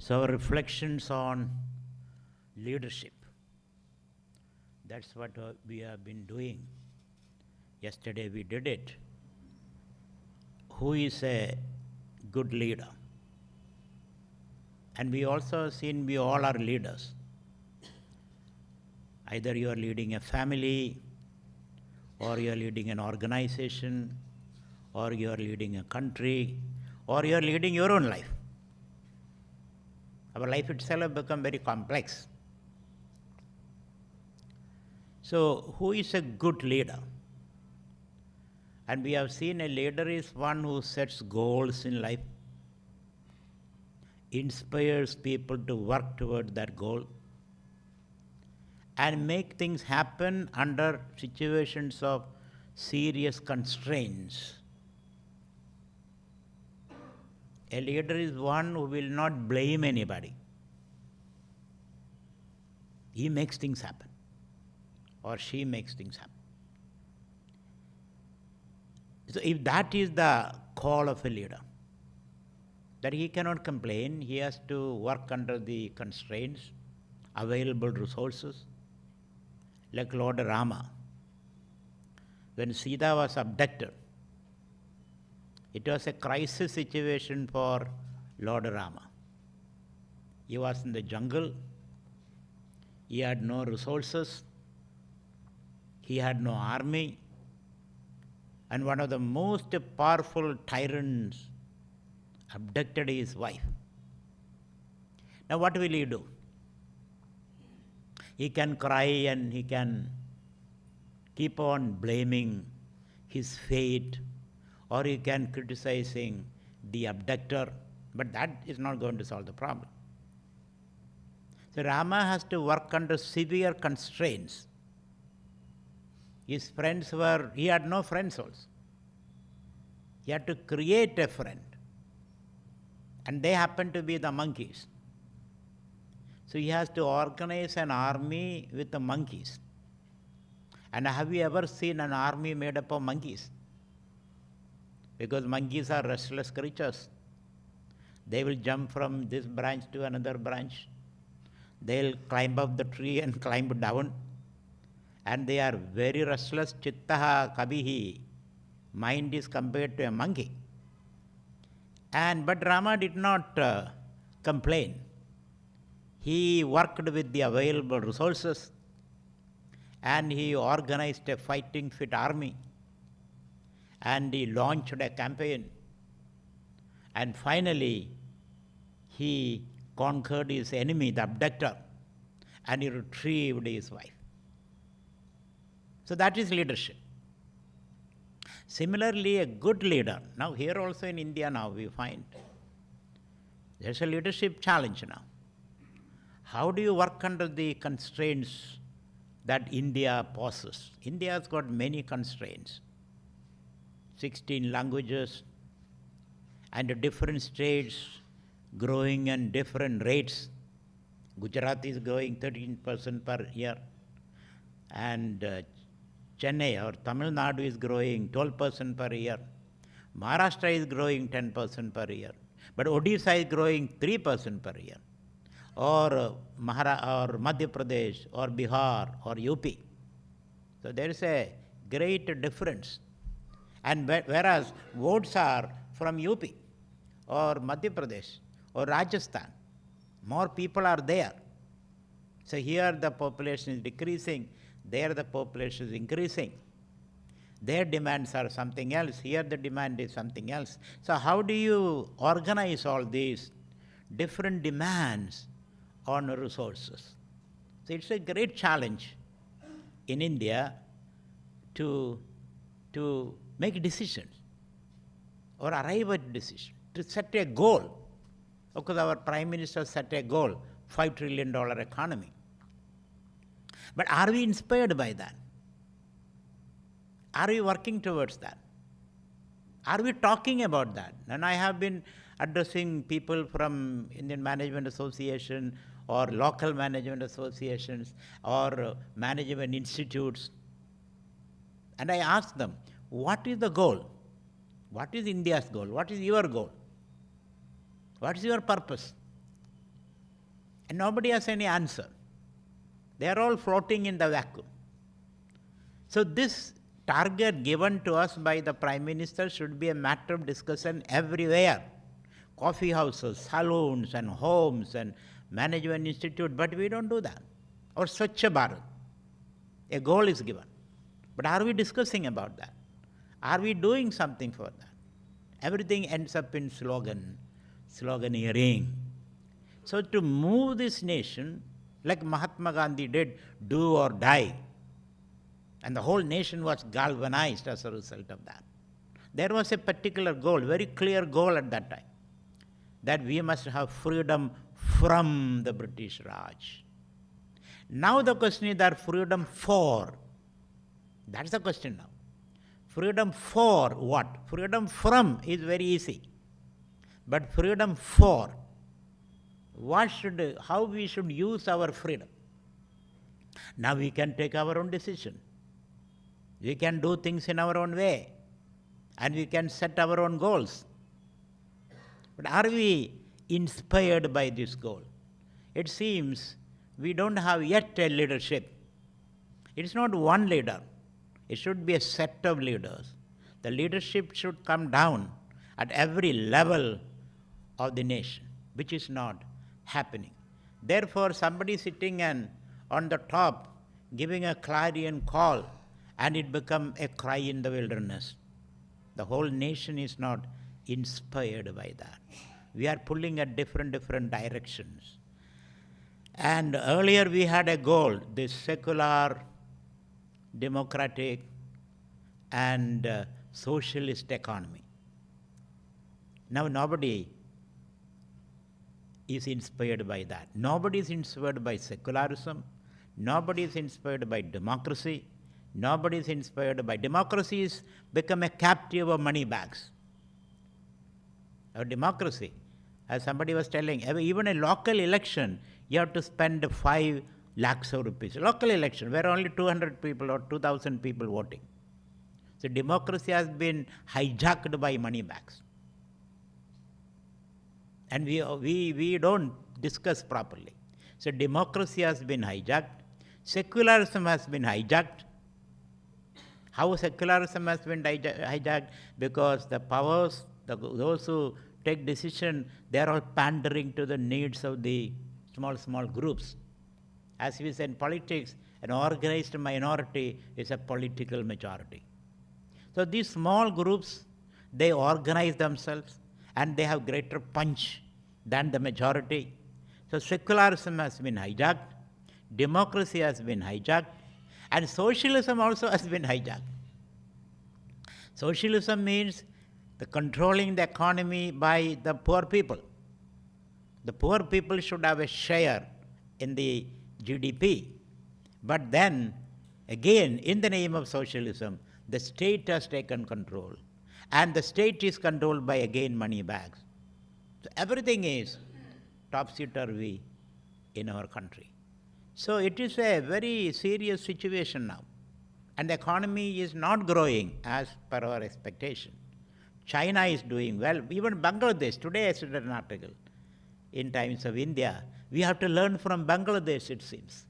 So, reflections on leadership. That's what we have been doing. Yesterday we did it. Who is a good leader? And we also seen we all are leaders. Either you are leading a family, or you are leading an organization, or you are leading a country, or you are leading your own life. Our life itself has become very complex. So, who is a good leader? And we have seen a leader is one who sets goals in life, inspires people to work toward that goal, and make things happen under situations of serious constraints. A leader is one who will not blame anybody. He makes things happen, or she makes things happen. So if that is the call of a leader, that he cannot complain, he has to work under the constraints, available resources, like Lord Rama. When Sita was abducted, it was a crisis situation for Lord Rama. He was in the jungle, he had no resources, he had no army, and one of the most powerful tyrants abducted his wife. Now what will he do? He can cry and he can keep on blaming his fate, or he can criticizing the abductor, but that is not going to solve the problem. So Rama has to work under severe constraints. His friends he had no friends also. He had to create a friend. And they happen to be the monkeys. So he has to organize an army with the monkeys. And have you ever seen an army made up of monkeys? Because monkeys are restless creatures. They will jump from this branch to another branch. They'll climb up the tree and climb down. And they are very restless. Chittaha kabihi. Mind is compared to a monkey. But Rama did not complain. He worked with the available resources, and he organized a fighting fit army, and he launched a campaign, and finally he conquered his enemy, the abductor, and he retrieved his wife. So that is leadership. Similarly, a good leader, now here also in India now we find, there's a leadership challenge now. How do you work under the constraints that India poses? India has got many constraints. 16 languages, and different states growing at different rates. Gujarat is growing 13% per year, and Chennai or Tamil Nadu is growing 12% per year. Maharashtra is growing 10% per year. But Odisha is growing 3% per year. Or Madhya Pradesh, or Bihar, or UP. So there is a great difference. And whereas votes are from UP, or Madhya Pradesh, or Rajasthan, more people are there. So here the population is decreasing, there the population is increasing. Their demands are something else, here the demand is something else. So how do you organize all these different demands on resources? So it's a great challenge in India to make decisions or arrive at decisions, to set a goal. Because our Prime Minister set a goal, $5 trillion economy. But are we inspired by that? Are we working towards that? Are we talking about that? And I have been addressing people from Indian Management Association, or local management associations, or management institutes. And I ask them, what is the goal? What is India's goal? What is your goal? What is your purpose? And nobody has any answer. They are all floating in the vacuum. So this target given to us by the Prime Minister should be a matter of discussion everywhere. Coffee houses, saloons and homes and management institute, but we don't do that. Or Swachh Bharat. A goal is given. But are we discussing about that? Are we doing something for that? Everything ends up in sloganeering. So to move this nation, like Mahatma Gandhi did, do or die, and the whole nation was galvanized as a result of that. There was a particular goal, very clear goal at that time, that we must have freedom from the British Raj. Now the question is that freedom for. That's the question now. Freedom for what? Freedom from is very easy. But freedom for, how we should use our freedom. Now we can take our own decision. We can do things in our own way. And we can set our own goals. But are we inspired by this goal? It seems we don't have yet a leadership. It's not one leader. It should be a set of leaders. The leadership should come down at every level of the nation, which is not happening. Therefore, somebody sitting on the top giving a clarion call, and it become a cry in the wilderness. The whole nation is not inspired by that. We are pulling at different directions. And earlier we had a goal, this secular, democratic, and socialist economy. Now nobody is inspired by that. Nobody is inspired by secularism. Nobody is inspired by democracy. Nobody is inspired by democracy. Has become a captive of money bags. Our democracy, as somebody was telling, even a local election, you have to spend 5 lakhs of rupees. Local election, where only 200 people or 2,000 people voting. So democracy has been hijacked by money bags. And we don't discuss properly. So democracy has been hijacked. Secularism has been hijacked. How secularism has been hijacked? Because the powers, those who take decision, they are all pandering to the needs of the small groups. As we say in politics, an organized minority is a political majority. So these small groups, they organize themselves and they have greater punch than the majority. So secularism has been hijacked, democracy has been hijacked, and socialism also has been hijacked. Socialism means the controlling the economy by the poor people. The poor people should have a share in the GDP. But then, again, in the name of socialism, the state has taken control. And the state is controlled by, again, money bags. So everything is topsy-turvy in our country. So it is a very serious situation now. And the economy is not growing as per our expectation. China is doing well. Even Bangladesh, today I read an article in Times of India. We have to learn from Bangladesh, it seems.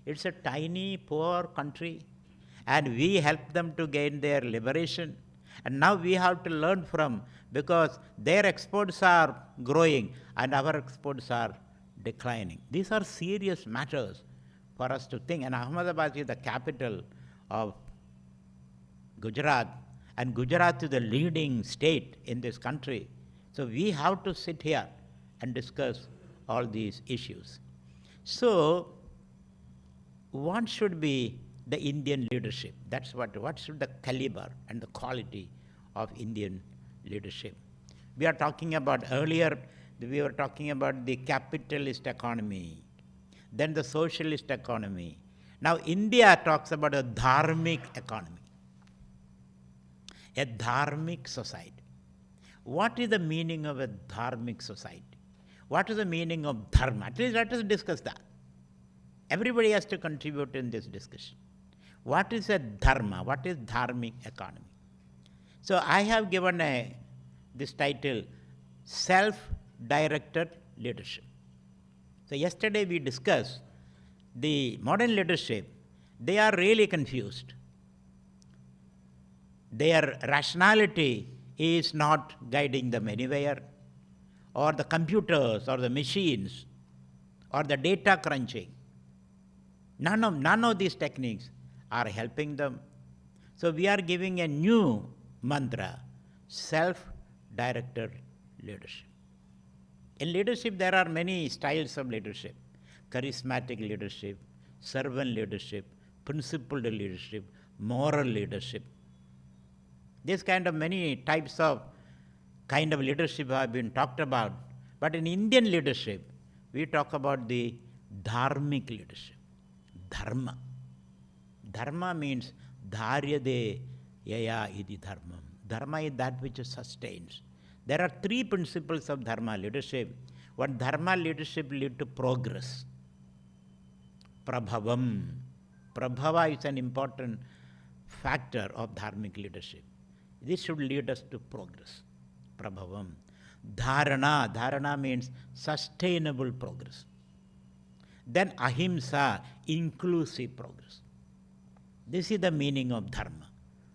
It's a tiny, poor country, and we help them to gain their liberation. And now we have to learn from, because their exports are growing and our exports are declining. These are serious matters for us to think. And Ahmedabad is the capital of Gujarat, and Gujarat is the leading state in this country. So we have to sit here and discuss all these issues. So what should be the Indian leadership? That's what should the caliber and the quality of Indian leadership? We are talking about earlier, we were talking about the capitalist economy, then the socialist economy. Now India talks about a dharmic economy, a dharmic society. What is the meaning of a dharmic society? What is the meaning of dharma? At least let us discuss that. Everybody has to contribute in this discussion. What is a dharma? What is dharmic economy? So I have given this title, Self-Directed Leadership. So yesterday we discussed the modern leadership. They are really confused. Their rationality is not guiding them anywhere, or the computers, or the machines, or the data crunching. None of these techniques are helping them. So we are giving a new mantra, self-directed leadership. In leadership, there are many styles of leadership: charismatic leadership, servant leadership, principled leadership, moral leadership. These kind of many types of kind of leadership have been talked about. But in Indian leadership, we talk about the dharmic leadership. Dharma. Dharma means dharyade yaya iti dharmam. Dharma is that which sustains. There are three principles of dharma leadership. One, dharma leadership lead to progress. Prabhavam. Prabhava is an important factor of dharmic leadership. This should lead us to progress. Prabhavam. Dharana. Dharana means sustainable progress. Then ahimsa, inclusive progress. This is the meaning of dharma.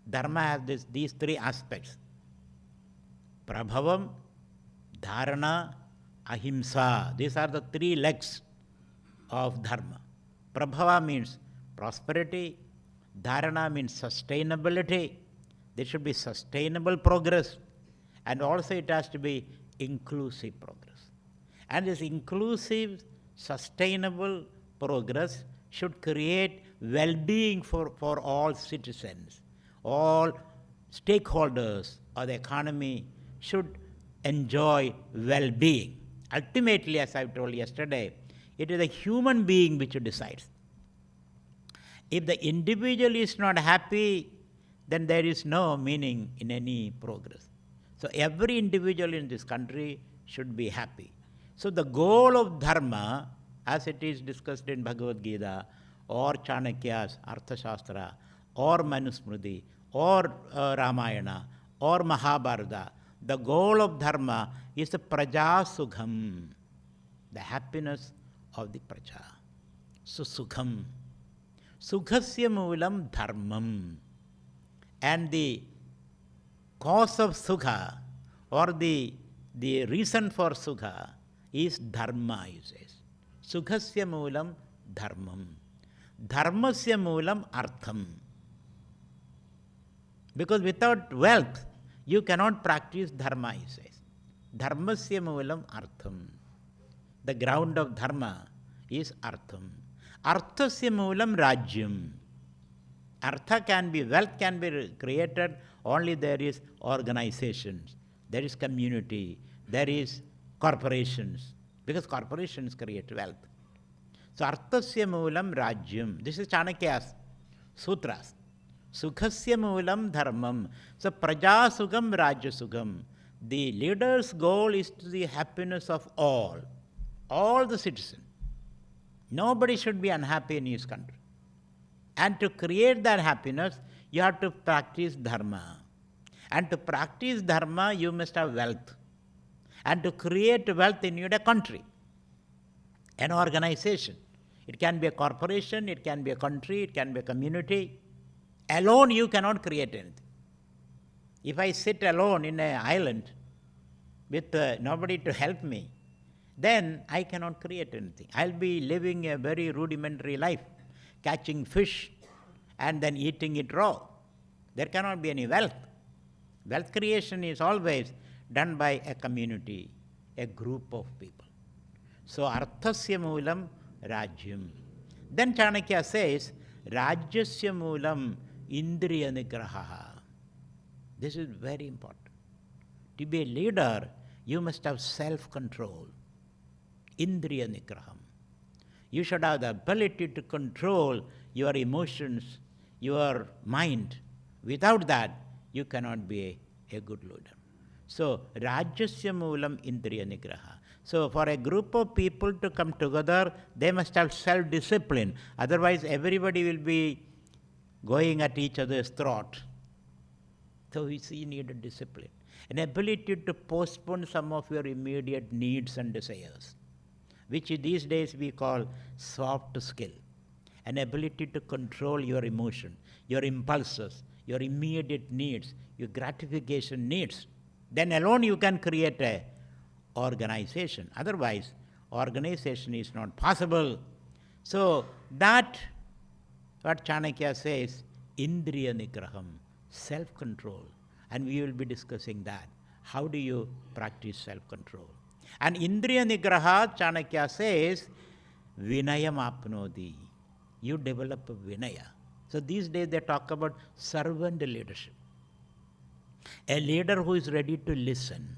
Dharma has these three aspects: Prabhavam, Dharana, Ahimsa. These are the three legs of dharma. Prabhava means prosperity. Dharana means sustainability. There should be sustainable progress. And also it has to be inclusive progress. And this inclusive, sustainable progress should create well-being for all citizens. All stakeholders of the economy should enjoy well-being. Ultimately, as I told yesterday, it is a human being which decides. If the individual is not happy, then there is no meaning in any progress. So every individual in this country should be happy. So the goal of dharma, as it is discussed in Bhagavad Gita, or Chanakya's Arthashastra, or Manusmriti, or Ramayana, or Mahabharata, the goal of dharma is the praja sukham, the happiness of the praja. So sukham. Sukhasya moolam dharmam. And the cause of sukha, or the reason for sukha, is dharma, he says. Sukhasya moolam dharmam. Dharmasya moolam artham. Because without wealth, you cannot practice dharma, he says. Dharmasya moolam artham. The ground of dharma is artham. Arthasya moolam rajyam. Artha can be, wealth can be created only there is organizations, there is community, there is corporations, because corporations create wealth. So arthasya moolam rajyam. This is Chanakya's sutras. Sukhasya moolam dharmam. So praja sukham rajya sukham. The leader's goal is to the happiness of all the citizens. Nobody should be unhappy in his country. And to create that happiness, you have to practice dharma. And to practice dharma, you must have wealth. And to create wealth, you need a country, an organization. It can be a corporation, it can be a country, it can be a community. Alone, you cannot create anything. If I sit alone in an island with nobody to help me, then I cannot create anything. I'll be living a very rudimentary life, catching fish and then eating it raw. There cannot be any wealth. Wealth creation is always done by a community, a group of people. So arthasya moolam rajyam. Then Chanakya says, rajyasya moolam indriya nigraha. This is very important. To be a leader, you must have self-control. Indriya nigraham. You should have the ability to control your emotions, your mind. Without that, you cannot be a good leader. So, rajyasya moolam indriya nigraha. So, for a group of people to come together, they must have self-discipline. Otherwise, everybody will be going at each other's throat. So, you need a discipline. An ability to postpone some of your immediate needs and desires. which these days we call soft skill, an ability to control your emotion, your impulses, your immediate needs, your gratification needs. Then alone you can create a organization. Otherwise, organization is not possible. So that, what Chanakya says, Indriya Nigraham, self-control. And we will be discussing that. How do you practice self-control? And Indriya Nigraha, Chanakya says, Vinayam apnodi. You develop a Vinaya. So these days they talk about servant leadership. A leader who is ready to listen,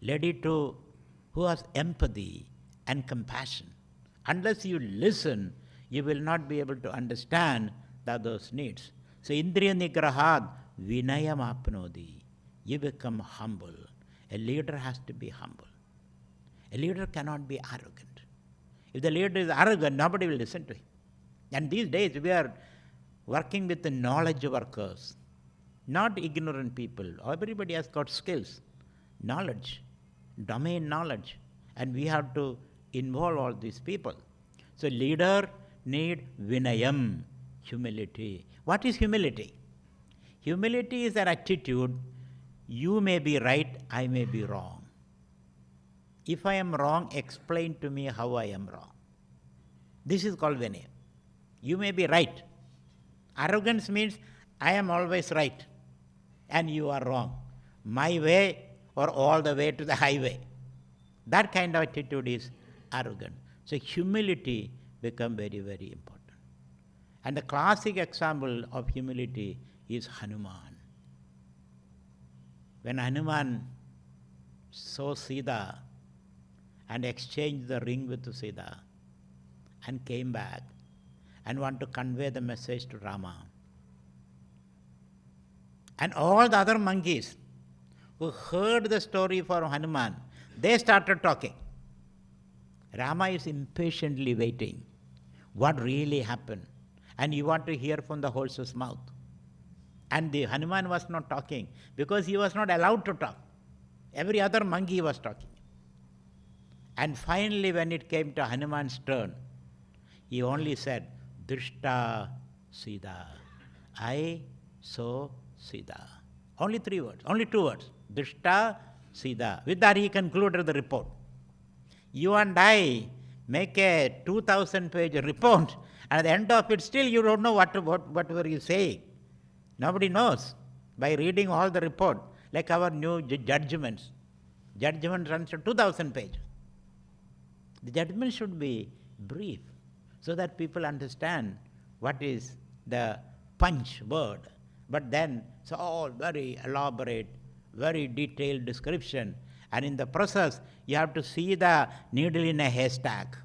who has empathy and compassion. Unless you listen, you will not be able to understand the other's needs. So Indriya Nigrahat, Vinayam apnodi. You become humble. A leader has to be humble. A leader cannot be arrogant. If the leader is arrogant, nobody will listen to him. And these days we are working with the knowledge workers, not ignorant people. Everybody has got skills, knowledge, domain knowledge, and we have to involve all these people. So leader need Vinayam, humility. What is humility? Humility is an attitude, you may be right, I may be wrong. If I am wrong, explain to me how I am wrong. This is called Vinaya. You may be right. Arrogance means I am always right and you are wrong. My way or all the way to the highway. That kind of attitude is arrogant. So humility becomes very, very important. And the classic example of humility is Hanuman. When Hanuman saw Sita and exchanged the ring with Sita and came back and want to convey the message to Rama. And all the other monkeys who heard the story from Hanuman, they started talking. Rama is impatiently waiting. What really happened? And you want to hear from the horse's mouth. And the Hanuman was not talking because he was not allowed to talk. Every other monkey was talking. And finally when it came to Hanuman's turn, he only said, Drishta Sita. I saw Sita. Only 3 words, only 2 words. Drishta Sita. With that he concluded the report. You and I make a 2,000-page report, and at the end of it still you don't know what were you saying. Nobody knows. By reading all the report, like our new judgments. Judgment runs to 2,000 pages. The judgment should be brief, so that people understand what is the punch word. But then it's all very elaborate, very detailed description. And in the process, you have to see the needle in a haystack.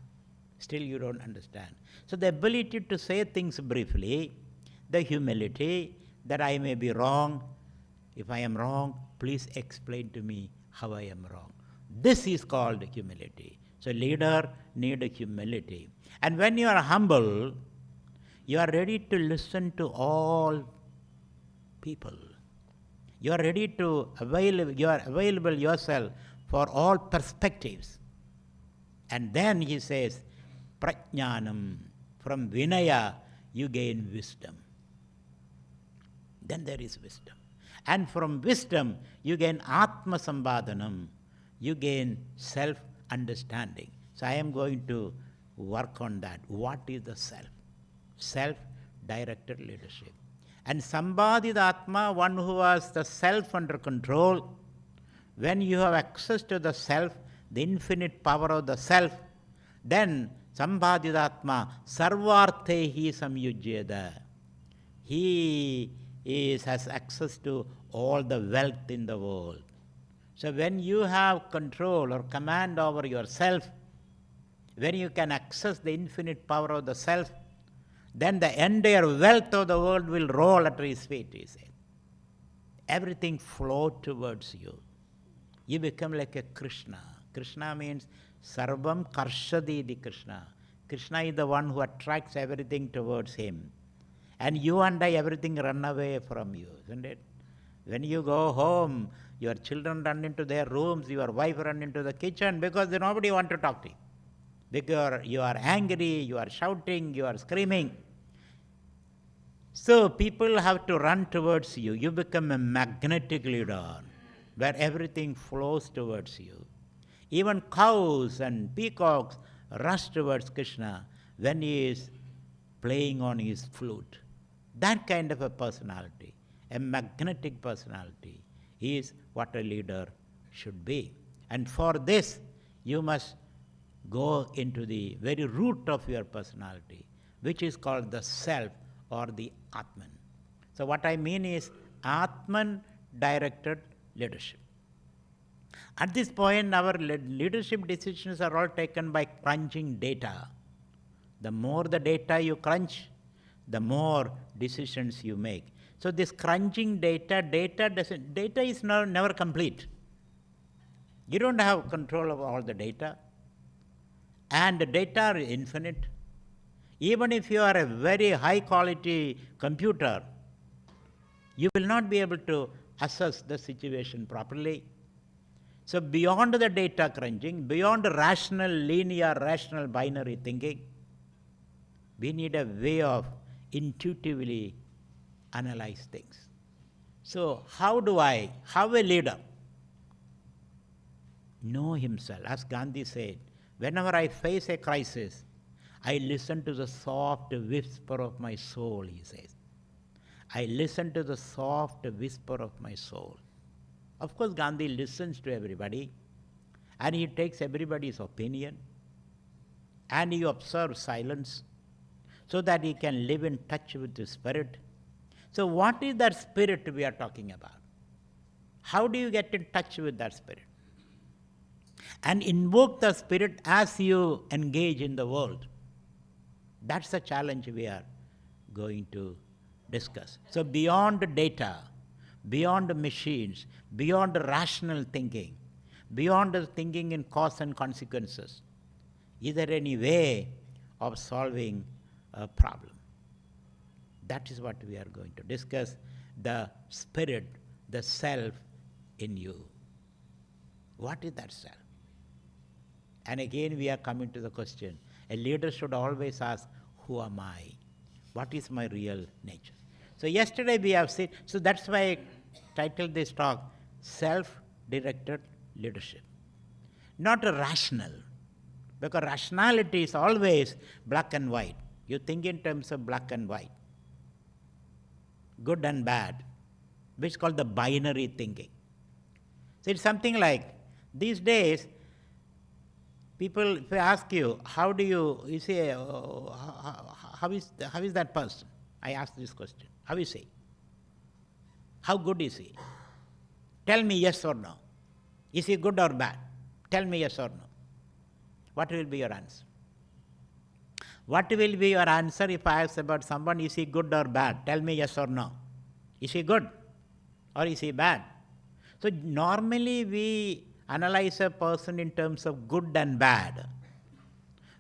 Still you don't understand. So the ability to say things briefly, the humility that I may be wrong. If I am wrong, please explain to me how I am wrong. This is called humility. So leader need humility. And when you are humble, you are ready to listen to all people. You are ready to you are available yourself for all perspectives. And then he says, Prajnanam, from Vinaya you gain wisdom. Then there is wisdom. And from wisdom you gain Atma Sambadhanam, you gain self-understanding. So I am going to work on that. What is the self? Self-directed leadership. And Sambadhita Atma, one who has the self under control, when you have access to the self, the infinite power of the self, then Sambadhita Atma, Sarvarthehi Samyujyeda. He has access to all the wealth in the world. So when you have control or command over yourself, when you can access the infinite power of the self, then the entire wealth of the world will roll at his feet, he said. Everything flows towards you. You become like a Krishna. Krishna means Sarvam Karshadidi Krishna. Krishna is the one who attracts everything towards him. And you and I, everything run away from you, isn't it? When you go home, your children run into their rooms, your wife run into the kitchen because nobody wants to talk to you. because you are angry, you are shouting, you are screaming. So people have to run towards you. You become a magnetic leader where everything flows towards you. Even cows and peacocks rush towards Krishna when he is playing on his flute. That kind of a personality, a magnetic personality, is what a leader should be. And for this, you must go into the very root of your personality, which is called the self or the Atman. So what I mean is Atman-directed leadership. At this point, our leadership decisions are all taken by crunching data. The more the data you crunch, the more decisions you make. So this crunching data is never complete. You don't have control of all the data. And the data are infinite. Even if you are a very high quality computer, you will not be able to assess the situation properly. So beyond the data crunching, beyond rational, linear, rational binary thinking, we need a way of intuitively analyze things. So how a leader know himself? As Gandhi said, whenever I face a crisis, I listen to the soft whisper of my soul, he says. I listen to the soft whisper of my soul. Of course, Gandhi listens to everybody, and he takes everybody's opinion, and he observes silence so that he can live in touch with the spirit. So what is that spirit we are talking about? How do you get in touch with that spirit? And invoke the spirit as you engage in the world. That's the challenge we are going to discuss. So beyond data, beyond machines, beyond rational thinking, beyond thinking in cause and consequences, is there any way of solving a problem? That is what we are going to discuss, the spirit, the self in you. What is that self? And again we are coming to the question, a leader should always ask, who am I? What is my real nature? So yesterday we have seen, so that's why I titled this talk, Self-Directed Leadership. Not rational, because rationality is always black and white. You think in terms of black and white, good and bad, which is called the binary thinking. So it's something like, these days, people, if I ask you, you say, how is that person? I ask this question. How is he? How good is he? Tell me yes or no. Is he good or bad? Tell me yes or no. What will be your answer? What will be your answer if I ask about someone, is he good or bad? Tell me yes or no. Is he good or is he bad? So normally we analyze a person in terms of good and bad,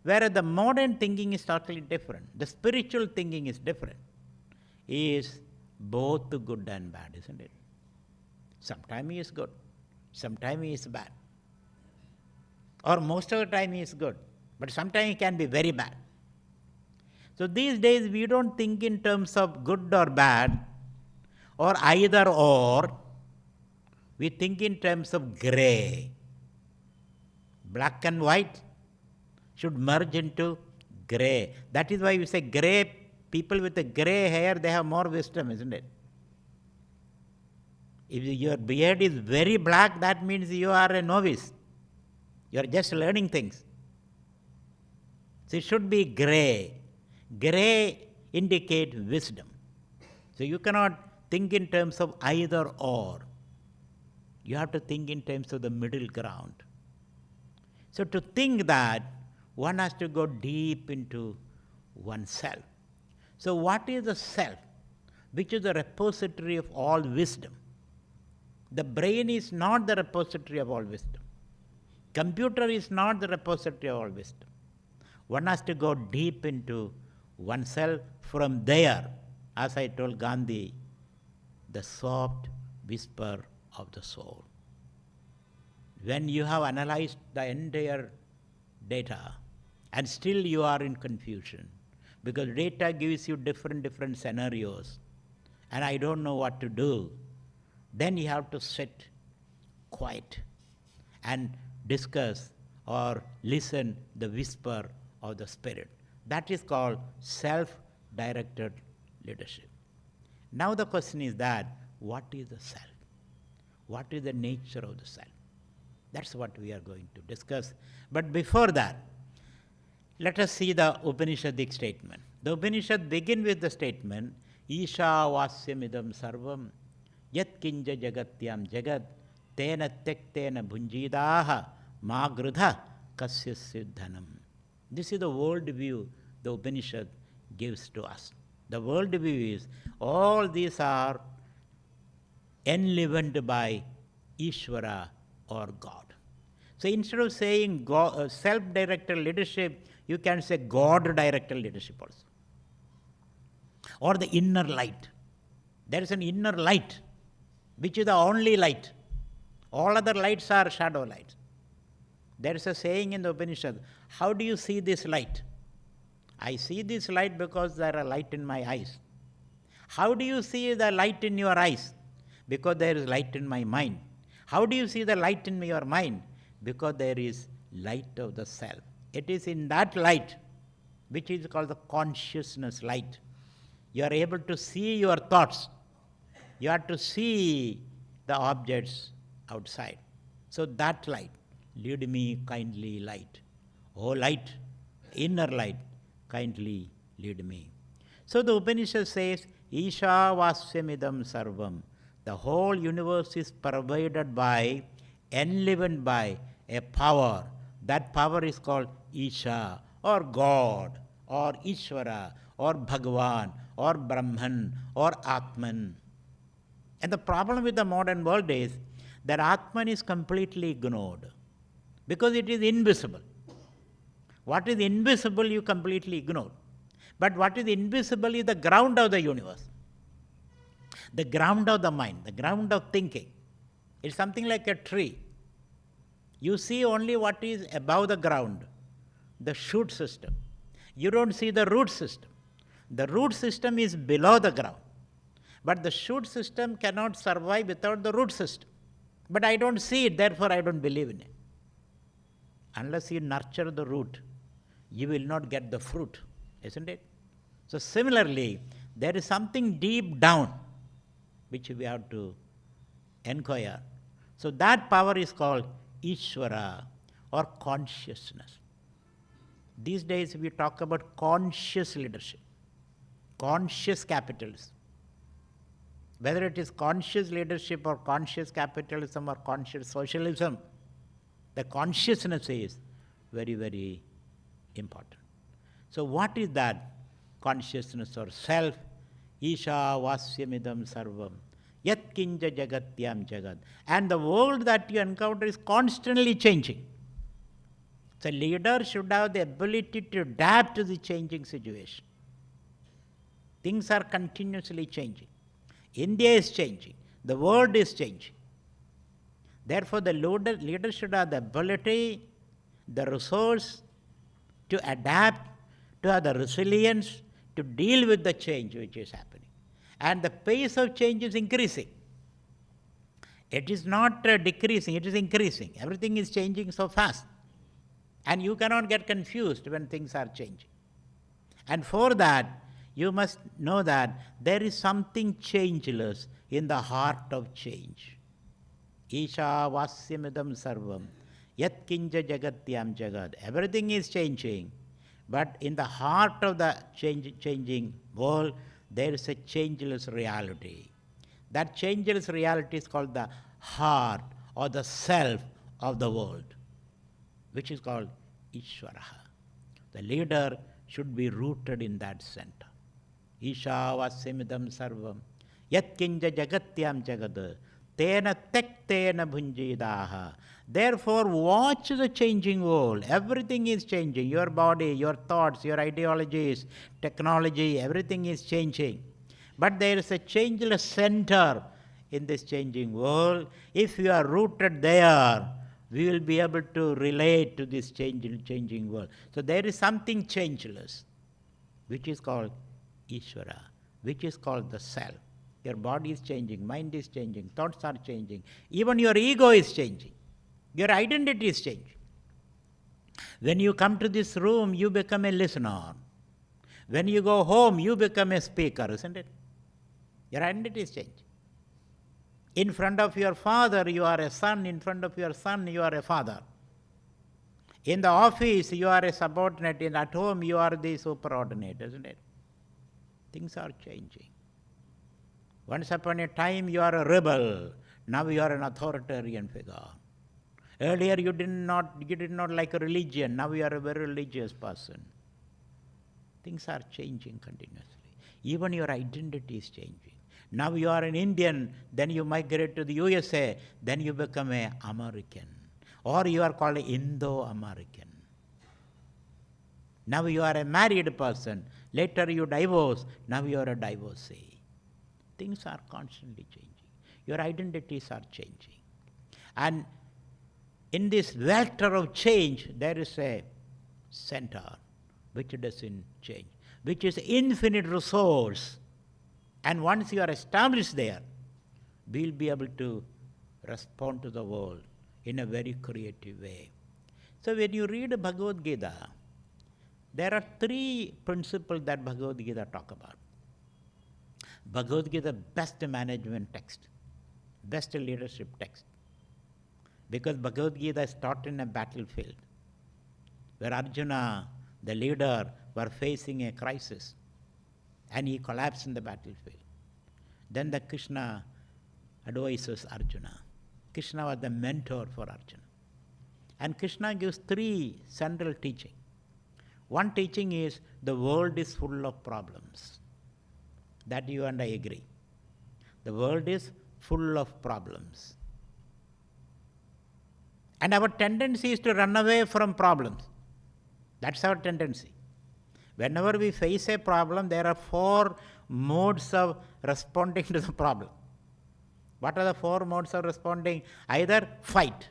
whereas the modern thinking is totally different. The spiritual thinking is different. He is both good and bad, isn't it? Sometimes he is good, sometimes he is bad. Or most of the time he is good, but sometimes he can be very bad. So these days we don't think in terms of good or bad, or either or. We think in terms of grey. Black and white should merge into grey. That is why we say grey, people with a grey hair, they have more wisdom, isn't it? If your beard is very black, that means you are a novice. You are just learning things. So it should be grey. Grey indicates wisdom. So you cannot think in terms of either or. You have to think in terms of the middle ground. So to think that, one has to go deep into oneself. So what is the self? Which is the repository of all wisdom. The brain is not the repository of all wisdom. Computer is not the repository of all wisdom. One has to go deep into oneself. From there, as I told Gandhi, the soft whisper of the soul. When you have analyzed the entire data, and still you are in confusion because data gives you different scenarios and I don't know what to do, then you have to sit quiet and discuss or listen the whisper of the Spirit. That is called self-directed leadership. Now the question is that, what is the self? What is the nature of the self? That's what we are going to discuss. But before that, let us see the Upanishadic statement. The Upanishad begin with the statement, Isha vasyamidam sarvam yat kinja jagatyam jagat tena tektena bhunjidaha magrudha kasyasya dhanam. This is the world view the Upanishad gives to us. The world view is all these are enlivened by Ishvara or God. So instead of saying self-directed leadership, you can say God-directed leadership also. Or the inner light. There is an inner light, which is the only light. All other lights are shadow lights. There is a saying in the Upanishad, how do you see this light? I see this light because there are light in my eyes. How do you see the light in your eyes? Because there is light in my mind. How do you see the light in your mind? Because there is light of the self. It is in that light, which is called the consciousness light. You are able to see your thoughts. You have to see the objects outside. So that light, lead me kindly light. Oh light, inner light, kindly lead me. So the Upanishad says, Isha vasyamidam sarvam. The whole universe is pervaded by, enlivened by a power. That power is called Isha, or God, or Ishvara, or Bhagavan, or Brahman, or Atman. And the problem with the modern world is that Atman is completely ignored because it is invisible. What is invisible you completely ignore. But what is invisible is the ground of the universe, the ground of the mind, the ground of thinking. It's something like a tree. You see only what is above the ground, the shoot system. You don't see the root system. The root system is below the ground. But the shoot system cannot survive without the root system. But I don't see it, therefore I don't believe in it. Unless you nurture the root, you will not get the fruit, isn't it? So similarly, there is something deep down which we have to inquire. So that power is called Ishvara or consciousness. These days we talk about conscious leadership, conscious capitalism. Whether it is conscious leadership or conscious capitalism or conscious socialism, the consciousness is very important. So what is that consciousness or self? Isha vasyamidam sarvam yat kinja jagatyam jagat. And the world that you encounter is constantly changing. So leader should have the ability to adapt to the changing situation. Things are continuously changing. India is changing. The world is changing. Therefore, the leader should have the ability, the resource to adapt, to have the resilience to deal with the change which is happening. And the pace of change is increasing. It is not decreasing, it is increasing. Everything is changing so fast. And you cannot get confused when things are changing. And for that, you must know that there is something changeless in the heart of change. Isha vasyamidam sarvam yat kinja jagatyam jagat. Everything is changing, but in the heart of the changing world, there is a changeless reality. That changeless reality is called the heart or the self of the world, which is called Ishvaraha. The leader should be rooted in that center. Isha vasyamidam sarvam yat kinja jagatyam jagad tena tektena bhunjidaha. Therefore, watch the changing world. Everything is changing. Your body, your thoughts, your ideologies, technology, everything is changing. But there is a changeless center in this changing world. If you are rooted there, we will be able to relate to this changing world. So there is something changeless, which is called Ishvara, which is called the self. Your body is changing, mind is changing, thoughts are changing, even your ego is changing, your identity is changing. When you come to this room, you become a listener. When you go home, you become a speaker, isn't it? Your identity is changing. In front of your father, you are a son. In front of your son, you are a father. In the office, you are a subordinate. At home, you are the superordinate, isn't it? Things are changing. Once upon a time, you are a rebel. Now you are an authoritarian figure. Earlier, you did not like a religion. Now you are a very religious person. Things are changing continuously. Even your identity is changing. Now you are an Indian, then you migrate to the USA, then you become an American. Or you are called Indo-American. Now you are a married person. Later you divorce. Now you are a divorcee. Things are constantly changing. Your identities are changing. And in this welter of change, there is a center which doesn't change, which is infinite resource. And once you are established there, we will be able to respond to the world in a very creative way. So when you read Bhagavad Gita, there are 3 principles that Bhagavad Gita talk about. Bhagavad Gita, best management text, best leadership text. Because Bhagavad Gita is taught in a battlefield, where Arjuna, the leader, were facing a crisis, and he collapsed in the battlefield. Then the Krishna advises Arjuna. Krishna was the mentor for Arjuna. And Krishna gives 3 central teachings. One teaching is the world is full of problems. That you and I agree. The world is full of problems. And our tendency is to run away from problems. That's our tendency. Whenever we face a problem, there are 4 modes of responding to the problem. What are the 4 modes of responding? Either fight.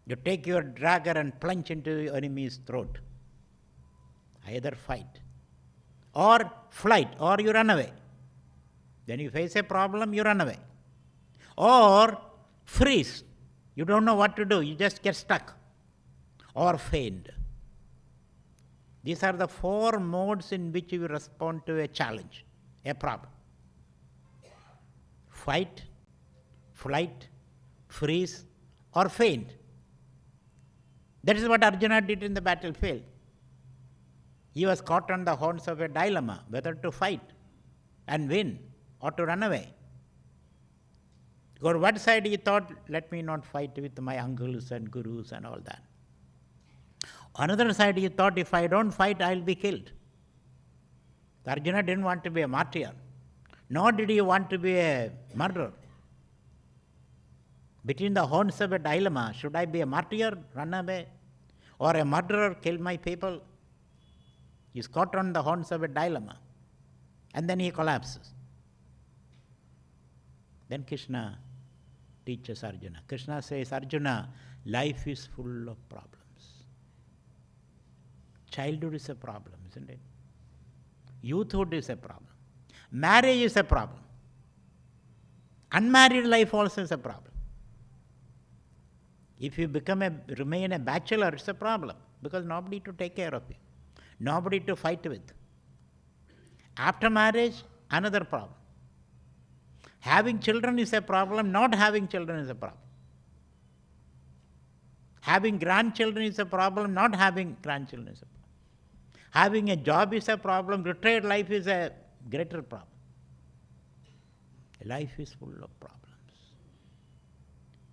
You take your dagger and plunge into your enemy's throat. Either fight. Or flight, or you run away. When you face a problem, you run away. Or freeze. You don't know what to do, you just get stuck. Or faint. These are the 4 modes in which you respond to a challenge, a problem. Fight, flight, freeze, or faint. That is what Arjuna did in the battlefield. He was caught on the horns of a dilemma, whether to fight and win or to run away. On one side he thought, let me not fight with my uncles and gurus and all that. Another side he thought, if I don't fight, I will be killed. Arjuna didn't want to be a martyr, nor did he want to be a murderer. Between the horns of a dilemma, should I be a martyr, run away, or a murderer, kill my people? He is caught on the horns of a dilemma, and then he collapses. Then Krishna teaches Arjuna. Krishna says, Arjuna, life is full of problems. Childhood is a problem, isn't it? Youthhood is a problem. Marriage is a problem. Unmarried life also is a problem. If you remain a bachelor, it's a problem, because nobody to take care of you, nobody to fight with. After marriage, another problem. Having children is a problem, not having children is a problem. Having grandchildren is a problem, not having grandchildren is a problem. Having a job is a problem, retired life is a greater problem. Life is full of problems.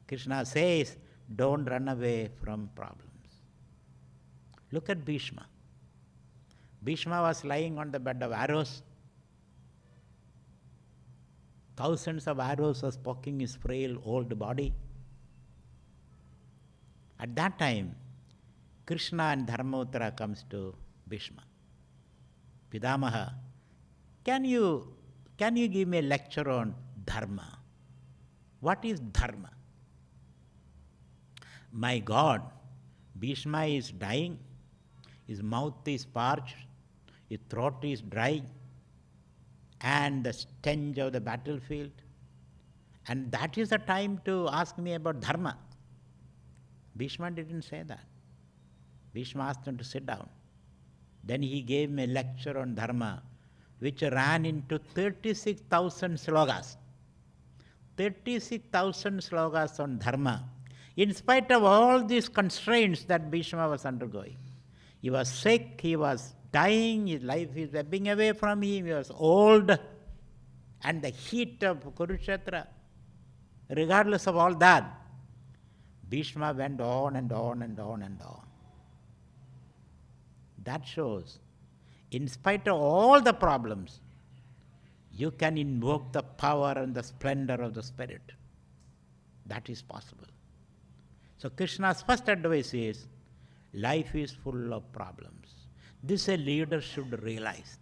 Krishna says, don't run away from problems. Look at Bhishma. Bhishma was lying on the bed of arrows. Thousands of arrows were poking his frail old body. At that time, Krishna and Dharmavtara comes to Bhishma. Pidamaha, can you give me a lecture on dharma? What is dharma? my God, Bhishma is dying, his mouth is parched, his throat is dry, and the stench of the battlefield. And that is the time to ask me about dharma. Bhishma didn't say that. Bhishma asked him to sit down. Then he gave me a lecture on dharma, which ran into 36,000 slogas. 36,000 slogas on dharma, in spite of all these constraints that Bhishma was undergoing. He was sick, he was dying, his life is ebbing away from him, he was old, and the heat of Kurukshetra. Regardless of all that, Bhishma went on and on and on and on. That shows, in spite of all the problems, you can invoke the power and the splendor of the Spirit. That is possible. So Krishna's first advice is, life is full of problems. This a leader should realize.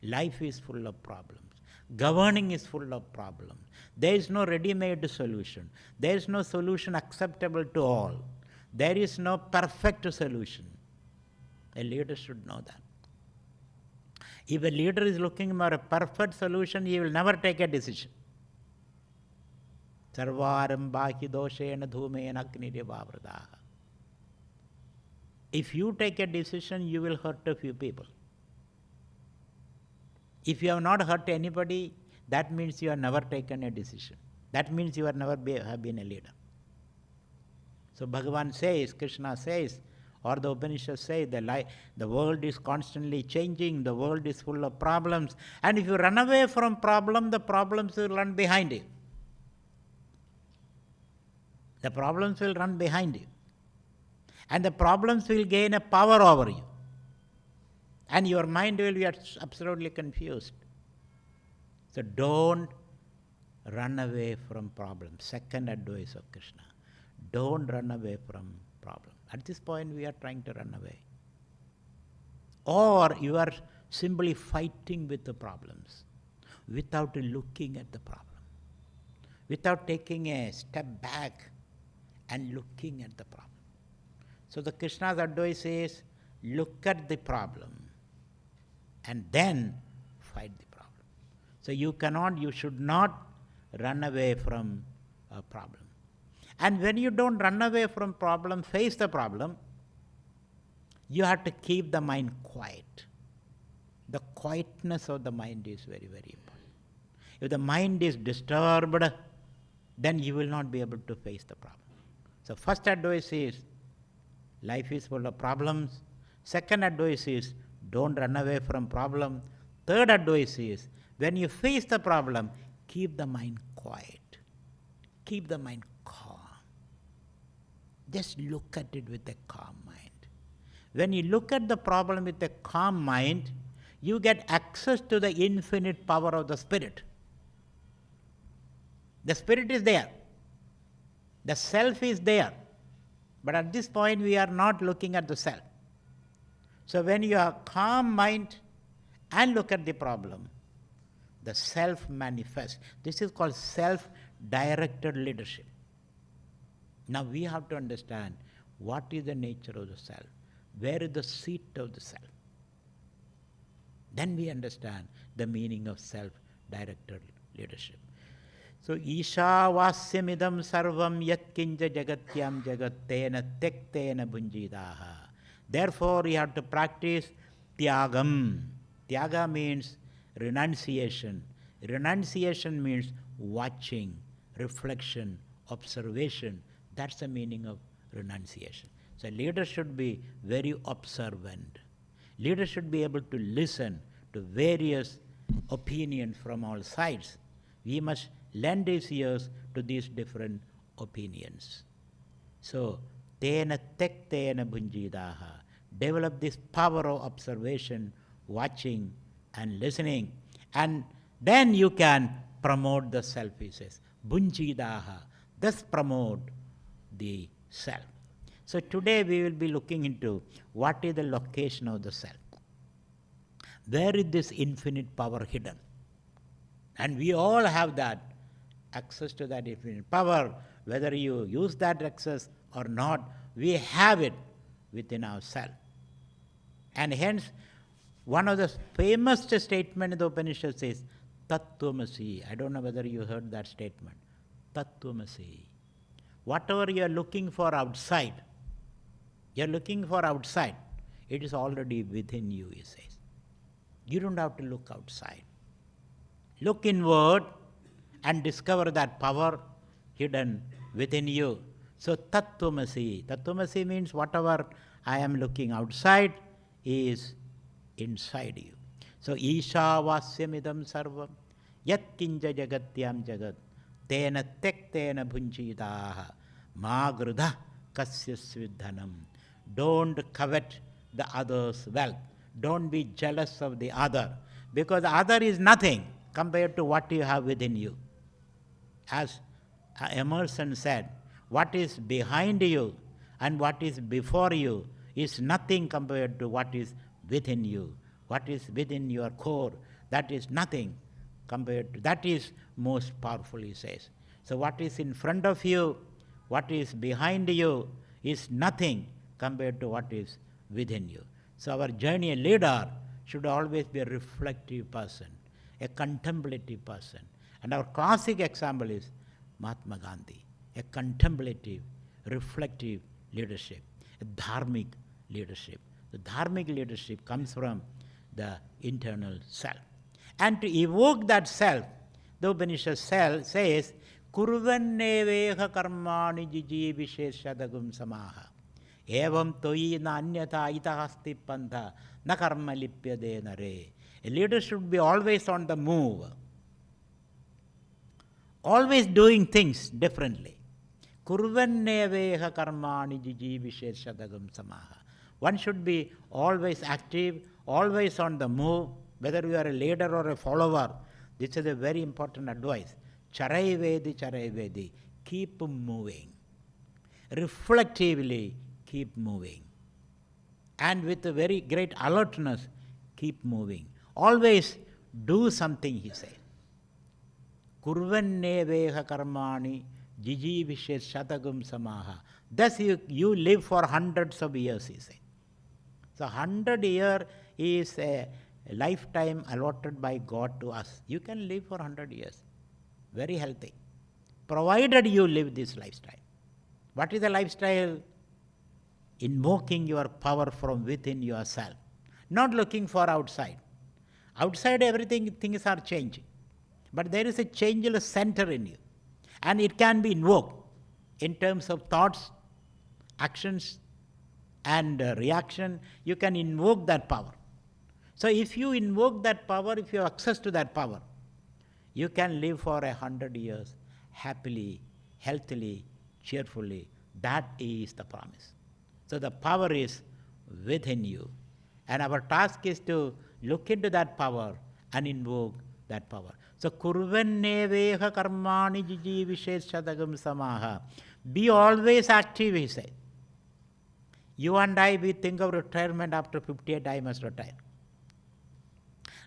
Life is full of problems. Governing is full of problems. There is no ready-made solution. There is no solution acceptable to all. There is no perfect solution. A leader should know that. If a leader is looking for a perfect solution, he will never take a decision. Sarvarambaki doshena dhumena agniryavradaha. If you take a decision, you will hurt a few people. If you have not hurt anybody, that means you have never taken a decision. That means you have never have been a leader. So Bhagavan says, Krishna says, or the Upanishads say, the world is constantly changing, the world is full of problems, and if you run away from problem, the problems will run behind you. The problems will run behind you. And the problems will gain a power over you. And your mind will be absolutely confused. So don't run away from problems. Second advice of Krishna. Don't run away from problems. At this point, we are trying to run away. Or you are simply fighting with the problems without looking at the problem, without taking a step back and looking at the problem. So the Krishna's advice is, look at the problem and then fight the problem. So you should not run away from a problem. And when you don't run away from problem, face the problem, you have to keep the mind quiet. The quietness of the mind is very, very important. If the mind is disturbed, then you will not be able to face the problem. So first advice is, life is full of problems. Second advice is, don't run away from problem. Third advice is, when you face the problem, keep the mind quiet. Keep the mind calm. Just look at it with a calm mind. When you look at the problem with a calm mind, you get access to the infinite power of the Spirit. The Spirit is there. The self is there. But at this point, we are not looking at the self. So when you have calm mind and look at the problem, the self manifests. This is called self-directed leadership. Now we have to understand what is the nature of the self, where is the seat of the self. Then we understand the meaning of self-directed leadership. So, Ishavasyamidam sarvam yat kinja jagatyam jagattena tektena bunjidaha. Therefore, you have to practice tyagam. Tyaga means renunciation. Renunciation means watching, reflection, observation. That's the meaning of renunciation. So leader should be very observant. Leader should be able to listen to various opinions from all sides. We must lend his ears to these different opinions. So, tena tektena bunjidaha. Develop this power of observation, watching and listening. And then you can promote the self, he says. Bunjidaha. Thus promote the self. So today we will be looking into what is the location of the self. Where is this infinite power hidden? And we all have that access to that infinite power, whether you use that access or not, we have it within ourselves. And hence, one of the famous statements in the Upanishad says, Tattvamasi. I don't know whether you heard that statement. Tattvamasi. Whatever you are looking for outside, it is already within you, he says. You don't have to look outside. Look inward and discover that power hidden within you. So Tattvamasi. Tattvamasi means whatever I am looking outside is inside you. So Ishavasyamidam sarvam yat kinja jagatyam jagat tena tektena bhunjitaha ma grudha kasyasvidhanam. Don't covet the other's wealth. Don't be jealous of the other, because the other is nothing compared to what you have within you. As Emerson said, what is behind you and what is before you is nothing compared to what is within you. What is within your core, that is nothing compared to, that is most powerful, he says. So what is in front of you, what is behind you is nothing compared to what is within you. So our journey leader should always be a reflective person, a contemplative person. And our classic example is Mahatma Gandhi, a contemplative, reflective leadership, a dharmic leadership. The dharmic leadership comes from the internal self. And to evoke that self, the Upanishad says, Kurvanneveha karmani jijivisheshadagum samaha. Evam toi na anyata itahasti pantha na karma lipyade nare. A leader should be always on the move, always doing things differently. Kurvanneveha karmani jijivisheshadagum samaha. One should be always active, always on the move, whether you are a leader or a follower. This is a very important advice. Charai Vedi, keep moving. Reflectively, keep moving. And with a very great alertness, keep moving. Always do something, he said. Kurvanneveha karmani jijivishet shatagum samaha. Thus you live for hundreds of years, he said. So 100 years is a lifetime allotted by God to us. You can live for 100 years. Very healthy. Provided you live this lifestyle. What is the lifestyle? Invoking your power from within yourself. Not looking for outside. Outside everything, things are changing. But there is a changeless center in you. And it can be invoked in terms of thoughts, actions, and reaction. You can invoke that power. So if you invoke that power, if you have access to that power, you can live for 100 years happily, healthily, cheerfully. That is the promise. So the power is within you. And our task is to look into that power and invoke that power. So kurvanneveha karmani jijivishet shadagam samaha. Be always active, he said. You and I, we think of retirement after 58, I must retire.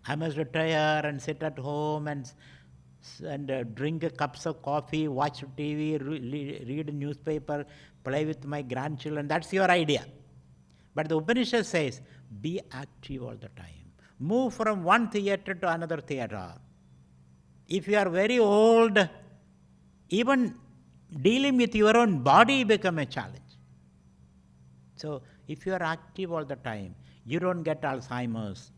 I must retire and sit at home and drink cups of coffee, watch TV, read a newspaper, play with my grandchildren. That's your idea. But the Upanishad says, be active all the time. Move from one theater to another theater. If you are very old, even dealing with your own body becomes a challenge. So if you are active all the time, you don't get Alzheimer's,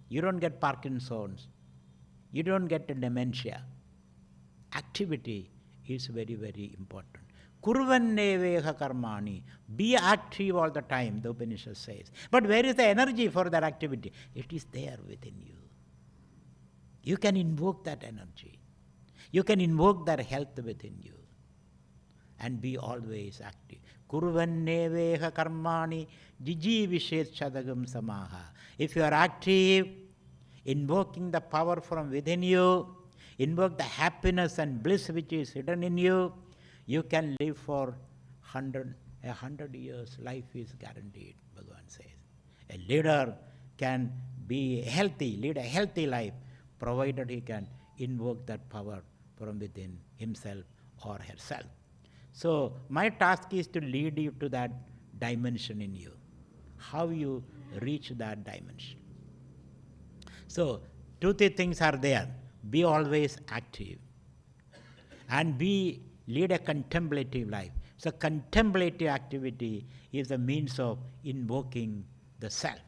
you don't get Parkinson's, you don't get dementia. Activity is very, very important. Kurvanneveha karmani. Be active all the time, the Upanishad says. But where is the energy for that activity? It is there within you. You can invoke that energy. You can invoke that health within you. And be always active. Kurvanneveha karmani jijivishet shadagam samaha. If you are active, invoking the power from within you, invoke the happiness and bliss which is hidden in you, you can live for 100 years. Life is guaranteed, Bhagavan says. A leader can be healthy, lead a healthy life, provided he can invoke that power from within himself or herself. So my task is to lead you to that dimension in you. How you reach that dimension. So 2-3 things are there. Be always active and lead a contemplative life. So contemplative activity is the means of invoking the self.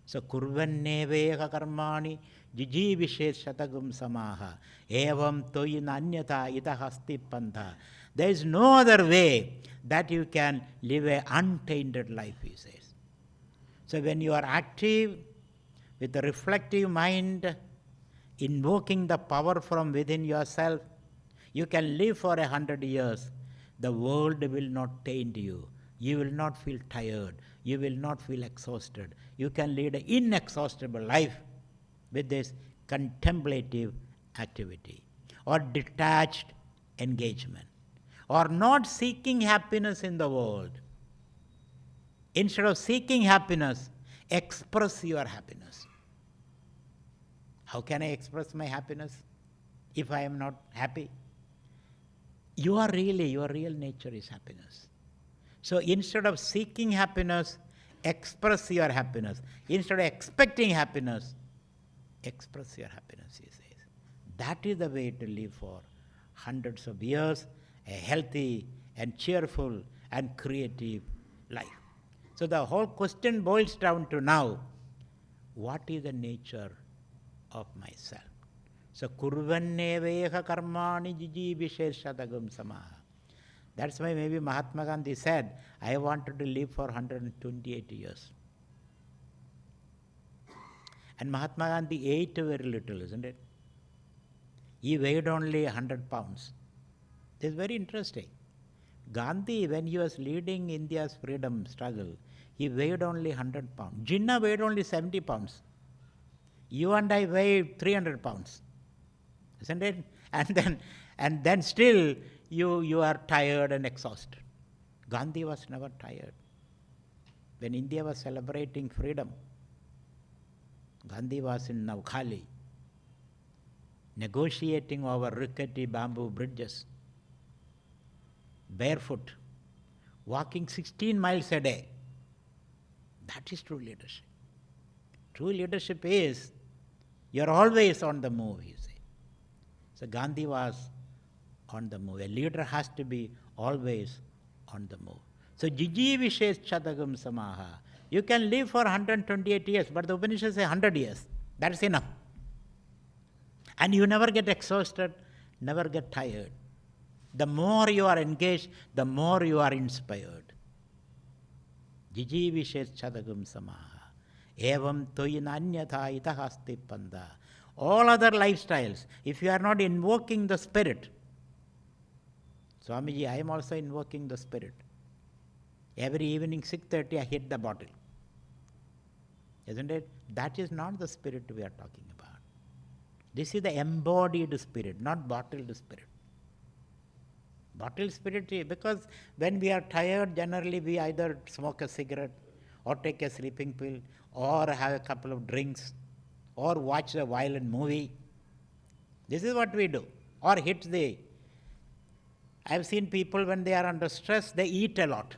So kurvanneveha karmani jijivishet shatagum samaha evam toyi nanyata itahasti pantha. There is no other way that you can live an untainted life, he says. So when you are active with a reflective mind, invoking the power from within yourself, you can live for 100 years. The world will not taint you. You will not feel tired. You will not feel exhausted. You can lead an inexhaustible life with this contemplative activity or detached engagement or not seeking happiness in the world. Instead of seeking happiness, express your happiness. How can I express my happiness if I am not happy? Your real nature is happiness. So instead of seeking happiness, express your happiness. Instead of expecting happiness, express your happiness, he says. That is the way to live for hundreds of years, a healthy and cheerful and creative life. So the whole question boils down to now, what is the nature of myself? So kurvanneveha karmani jijivishet samaha. That's why maybe Mahatma Gandhi said, I wanted to live for 128 years. And Mahatma Gandhi ate very little, isn't it? He weighed only 100 pounds. This is very interesting. Gandhi, when he was leading India's freedom struggle, he weighed only 100 pounds. Jinnah weighed only 70 pounds. You and I weighed 300 pounds. Isn't it? And then still you are tired and exhausted. Gandhi was never tired. When India was celebrating freedom, Gandhi was in Navkhali, negotiating over rickety bamboo bridges, barefoot, walking 16 miles a day. That is true leadership. True leadership is you're always on the move, you say. So Gandhi was on the move. A leader has to be always on the move. So jijivishet chatagam samaha. You can live for 128 years, but the Upanishads say 100 years. That's enough. And you never get exhausted, never get tired. The more you are engaged, the more you are inspired. Jijivishet chatagam samaha. Evam toyinanyatha itahasti panda. All other lifestyles, if you are not invoking the spirit, Swamiji, I am also invoking the spirit. Every evening 6:30 I hit the bottle. Isn't it? That is not the spirit we are talking about. This is the embodied spirit, not bottled spirit. Bottled spirit, because when we are tired, generally we either smoke a cigarette or take a sleeping pill or have a couple of drinks or watch a violent movie. This is what we do. Or I've seen people when they are under stress, they eat a lot.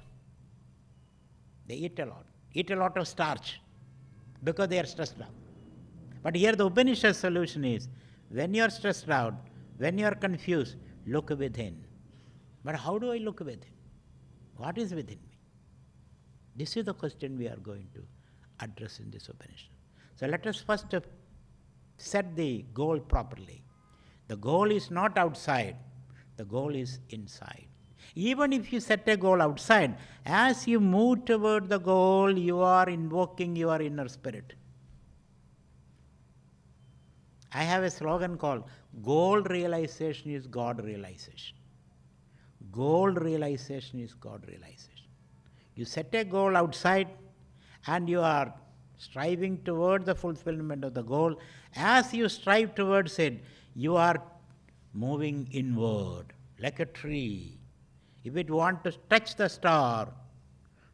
They eat a lot of starch because they are stressed out. But here the Upanishad solution is, when you are stressed out, when you are confused, look within. But how do I look within? What is within me? This is the question we are going to address in this Upanishad. So let us first set the goal properly. The goal is not outside, the goal is inside. Even if you set a goal outside, as you move toward the goal, you are invoking your inner spirit. I have a slogan called, goal realization is God realization. Goal realization is God realization. You set a goal outside and you are striving toward the fulfillment of the goal. As you strive towards it, you are moving inward like a tree. If it wants to touch the star,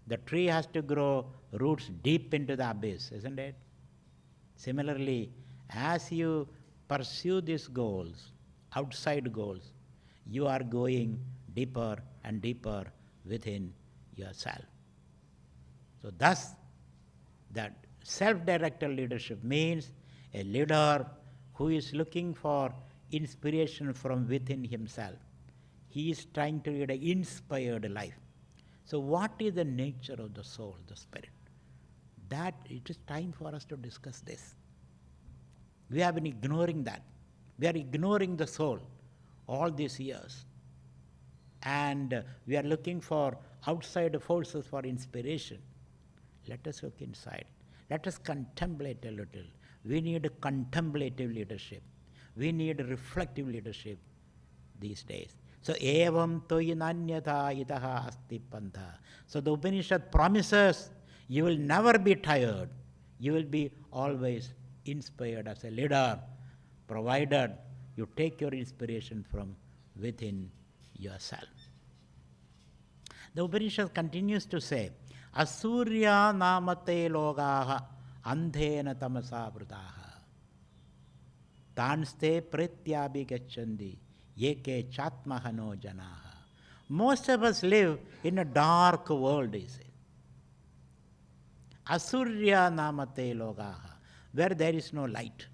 the tree has to grow roots deep into the abyss, isn't it? Similarly, as you pursue these goals, outside goals, you are going deeper and deeper within yourself. So thus, that self-directed leadership means a leader who is looking for inspiration from within himself. He is trying to lead an inspired life. So what is the nature of the soul, the spirit? That it is time for us to discuss this. We have been ignoring that. We are ignoring the soul all these years. And we are looking for outside forces for inspiration. Let us look inside. Let us contemplate a little. We need a contemplative leadership. We need a reflective leadership these days. So, evam toyi nanyata itaha asti pantha. So, the Upanishad promises you will never be tired. You will be always inspired as a leader, provided you take your inspiration from within yourself. The Upanishad continues to say, Asurya namate logaha andhena tamasa vrutaha tanste pretyabhi gacchandi yeke chatmahano janaha. Most of us live in a dark world, he says. Asurya namate logaha, where there is no light.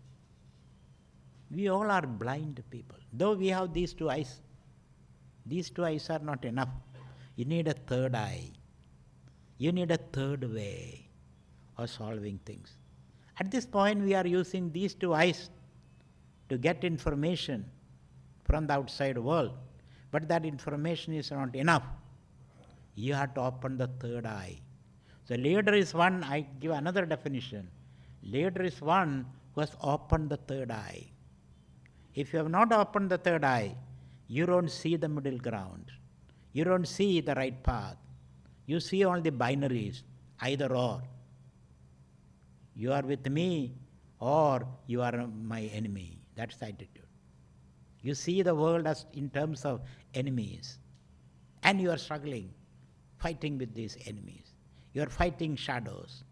We all are blind people. Though we have these two eyes are not enough. You need a third eye. You need a third way of solving things. At this point, we are using these two eyes to get information from the outside world. But that information is not enough. You have to open the third eye. So leader is one, I give another definition. Leader is one who has opened the third eye. If you have not opened the third eye, you don't see the middle ground. You don't see the right path. You see only binaries, either or. You are with me or you are my enemy. That's the attitude. You see the world as in terms of enemies. And you are struggling, fighting with these enemies. You are fighting shadows.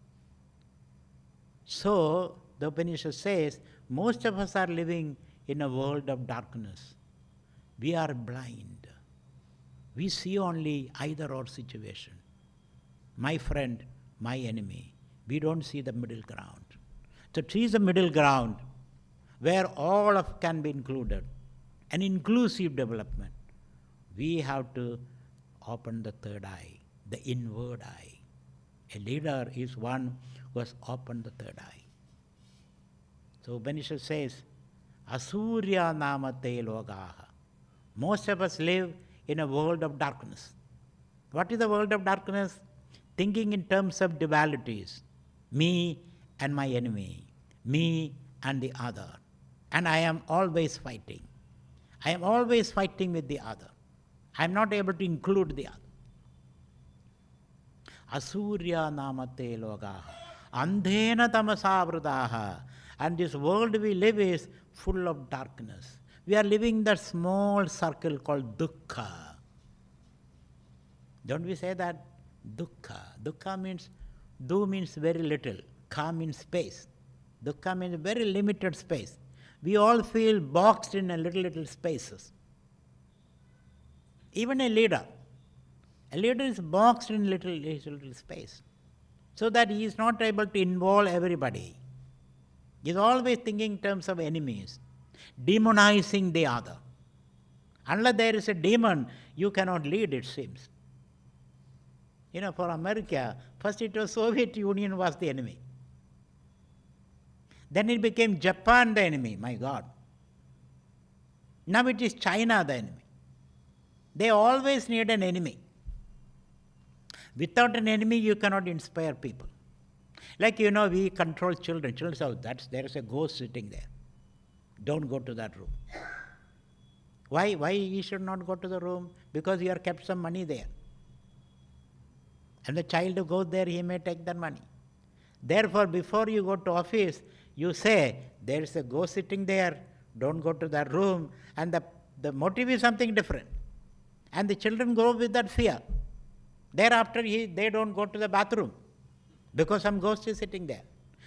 So, the Upanishad says, most of us are living in a world of darkness. We are blind. We see only either or situation. My friend, my enemy. We don't see the middle ground. So choose the middle ground where all of can be included. An inclusive development. We have to open the third eye, the inward eye. A leader is one who has opened the third eye. So Upanishad says, Asurya namate logaha. Most of us live in a world of darkness. What is the world of darkness? Thinking in terms of dualities. Me and my enemy. Me and the other. And I am always fighting. I am always fighting with the other. I am not able to include the other. Asurya namate logaha. Andhena tamasa vrutaha. And this world we live is full of darkness. We are living that small circle called dukkha. Don't we say that? Dukkha. Dukkha means, du means very little. Kha means space. Dukkha means very limited space. We all feel boxed in a little spaces. Even a leader is boxed in little space, so that he is not able to involve everybody. He is always thinking in terms of enemies, demonizing the other. Unless there is a demon, you cannot lead, it seems. For America, first it was Soviet Union was the enemy. Then it became Japan the enemy, my God. Now it is China the enemy. They always need an enemy. Without an enemy, you cannot inspire people. Like, we control children. Children say, there is a ghost sitting there. Don't go to that room. Why you should not go to the room? Because you have kept some money there. And the child who goes there, he may take that money. Therefore, before you go to office, you say, there is a ghost sitting there, don't go to that room. And the motive is something different. And the children grow with that fear. Thereafter, they don't go to the bathroom because some ghost is sitting there.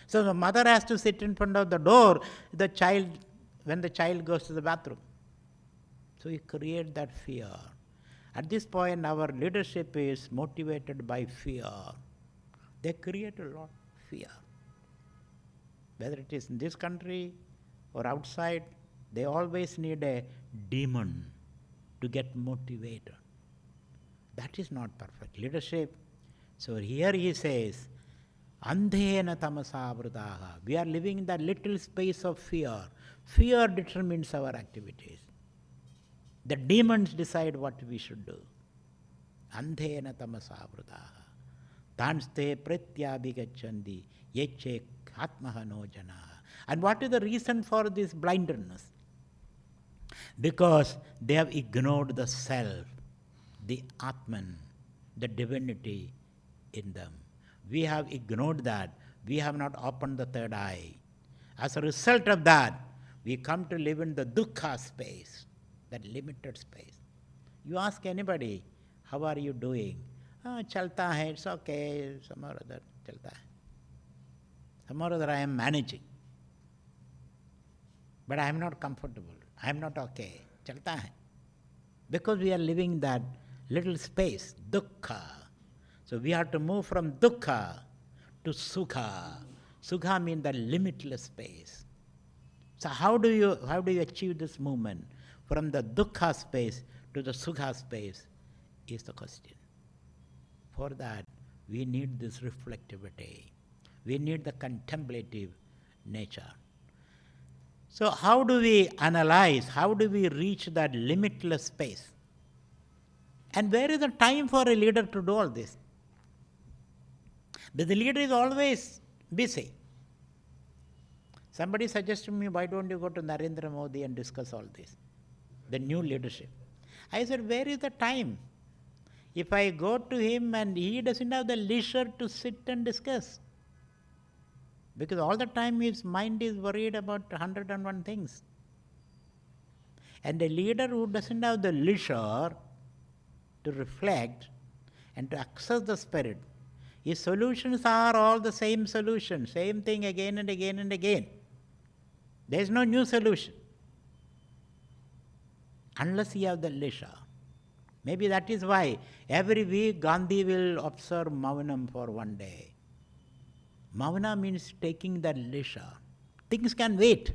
So the mother has to sit in front of the door when the child goes to the bathroom. So you create that fear. At this point, our leadership is motivated by fear. They create a lot of fear. Whether it is in this country or outside, they always need a demon to get motivated. That is not perfect leadership. So here he says, Andhena tamasa vrutaha. We are living in that little space of fear. Fear determines our activities. The demons decide what we should do. Andhena tamasa vrutaha. Tanste pratyabhigacchandi yeche atmaha no janaha. And what is the reason for this blindness? Because they have ignored the self, the Atman, the divinity in them. We have ignored that. We have not opened the third eye. As a result of that, we come to live in the dukkha space, that limited space. You ask anybody, how are you doing? Chalta hai, it's okay, some or other, chalta hai. Some or other I am managing. But I am not comfortable. I am not okay. Chalta hai. Because we are living that little space, dukkha. So we have to move from dukkha to sukha. Sukha means the limitless space. So how do you achieve this movement from the dukkha space to the sukha space is the question. For that, we need this reflectivity. We need the contemplative nature. So how do we analyze, how do we reach that limitless space? And where is the time for a leader to do all this? But the leader is always busy. Somebody suggested me, why don't you go to Narendra Modi and discuss all this? The new leadership. I said, where is the time? If I go to him and he doesn't have the leisure to sit and discuss. Because all the time his mind is worried about 101 things. And a leader who doesn't have the leisure to reflect and to access the spirit, his solutions are all the same solution, same thing again and again and again. There is no new solution. Unless you have the leisure. Maybe that is why every week Gandhi will observe Maunam for one day. Mauna means taking that leisure. Things can wait.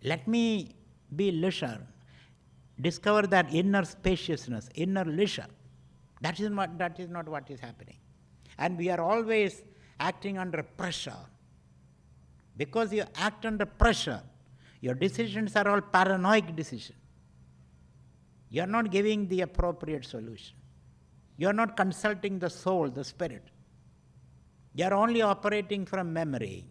Let me be leisure. Discover that inner spaciousness, inner leisure. That is not what is happening. And we are always acting under pressure. Because you act under pressure, your decisions are all paranoid decisions. You are not giving the appropriate solution. You are not consulting the soul, the spirit. You are only operating from memory.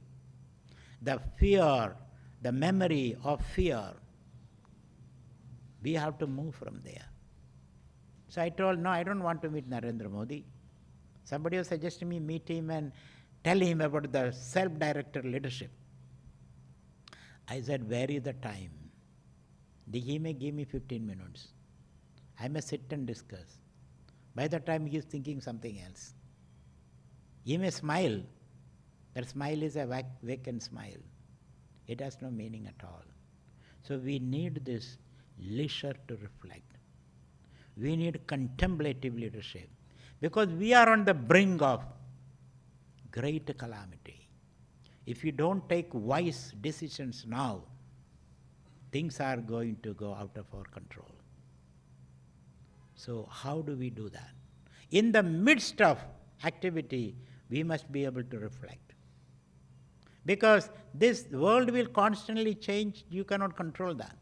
The fear, the memory of fear, we have to move from there. So I told, no, I don't want to meet Narendra Modi. Somebody was suggesting me meet him and tell him about the self-directed leadership. I said, where is the time? He may give me 15 minutes. I may sit and discuss. By the time he is thinking something else. He may smile. That smile is a vacant smile. It has no meaning at all. So we need this leisure to reflect. We need contemplative leadership. Because we are on the brink of great calamity. If you don't take wise decisions now, things are going to go out of our control. So how do we do that? In the midst of activity, we must be able to reflect. Because this world will constantly change, you cannot control that.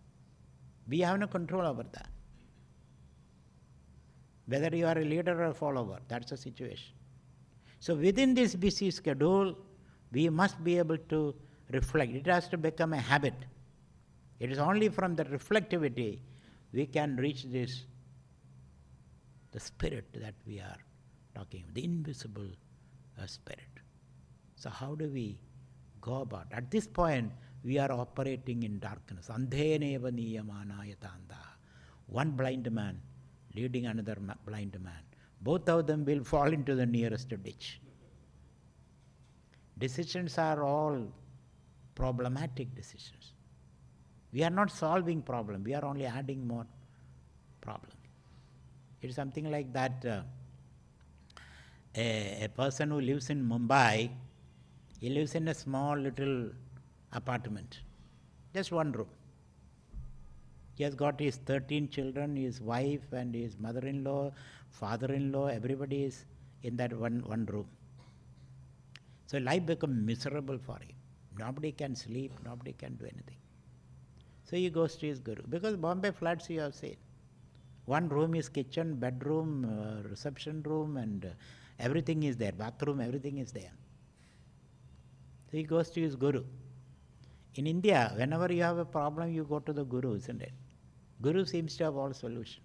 We have no control over that. Whether you are a leader or a follower, that's the situation. So within this busy schedule, we must be able to reflect. It has to become a habit. It is only from the reflectivity we can reach this, the spirit that we are talking about, the invisible spirit. So how do we go about? At this point, we are operating in darkness. Andheneva niyamanayatanda. One blind man leading another blind man. Both of them will fall into the nearest ditch. Decisions are all problematic decisions. We are not solving problem. We are only adding more problem. It's something like that. A person who lives in Mumbai, he lives in a small little apartment, just one room. He has got his 13 children, his wife and his mother-in-law, father-in-law, everybody is in that one room. So life becomes miserable for him. Nobody can sleep, nobody can do anything. So he goes to his guru. Because Bombay floods, you have seen. One room is kitchen, bedroom, reception room, and everything is there. Bathroom, everything is there. So he goes to his guru. In India, whenever you have a problem, you go to the guru, isn't it? Guru seems to have all solution.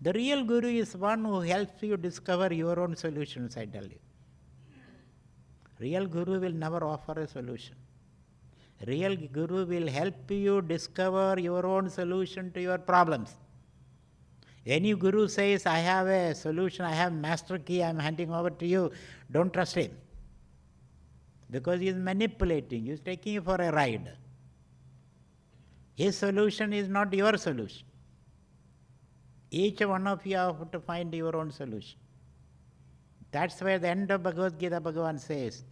The real guru is one who helps you discover your own solutions, I tell you. Real guru will never offer a solution. Real guru will help you discover your own solution to your problems. Any guru says, I have a solution, I have master key, I am handing over to you, don't trust him. Because he is manipulating, he is taking you for a ride. His solution is not your solution. Each one of you have to find your own solution. That's where the end of Bhagavad Gita, Bhagavan says,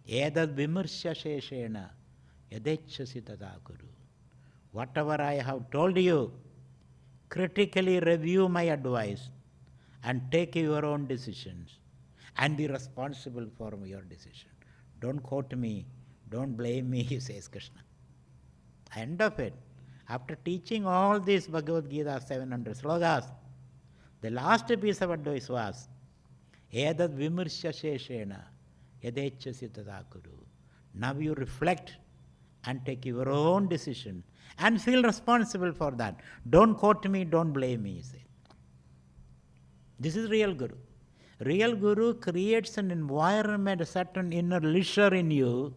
Edad vimarsya sheshena yadechasi tada kuru. Whatever I have told you, critically review my advice and take your own decisions and be responsible for your decision. Don't quote me, don't blame me, says Krishna. End of it. After teaching all these Bhagavad Gita 700 slokas, the last piece of advice was, Edad vimarsya sheshena yadechasi tada kuru. Now you reflect and take your own decision and feel responsible for that. Don't quote me, don't blame me, he said. This is real guru. Real guru creates an environment, a certain inner leisure in you,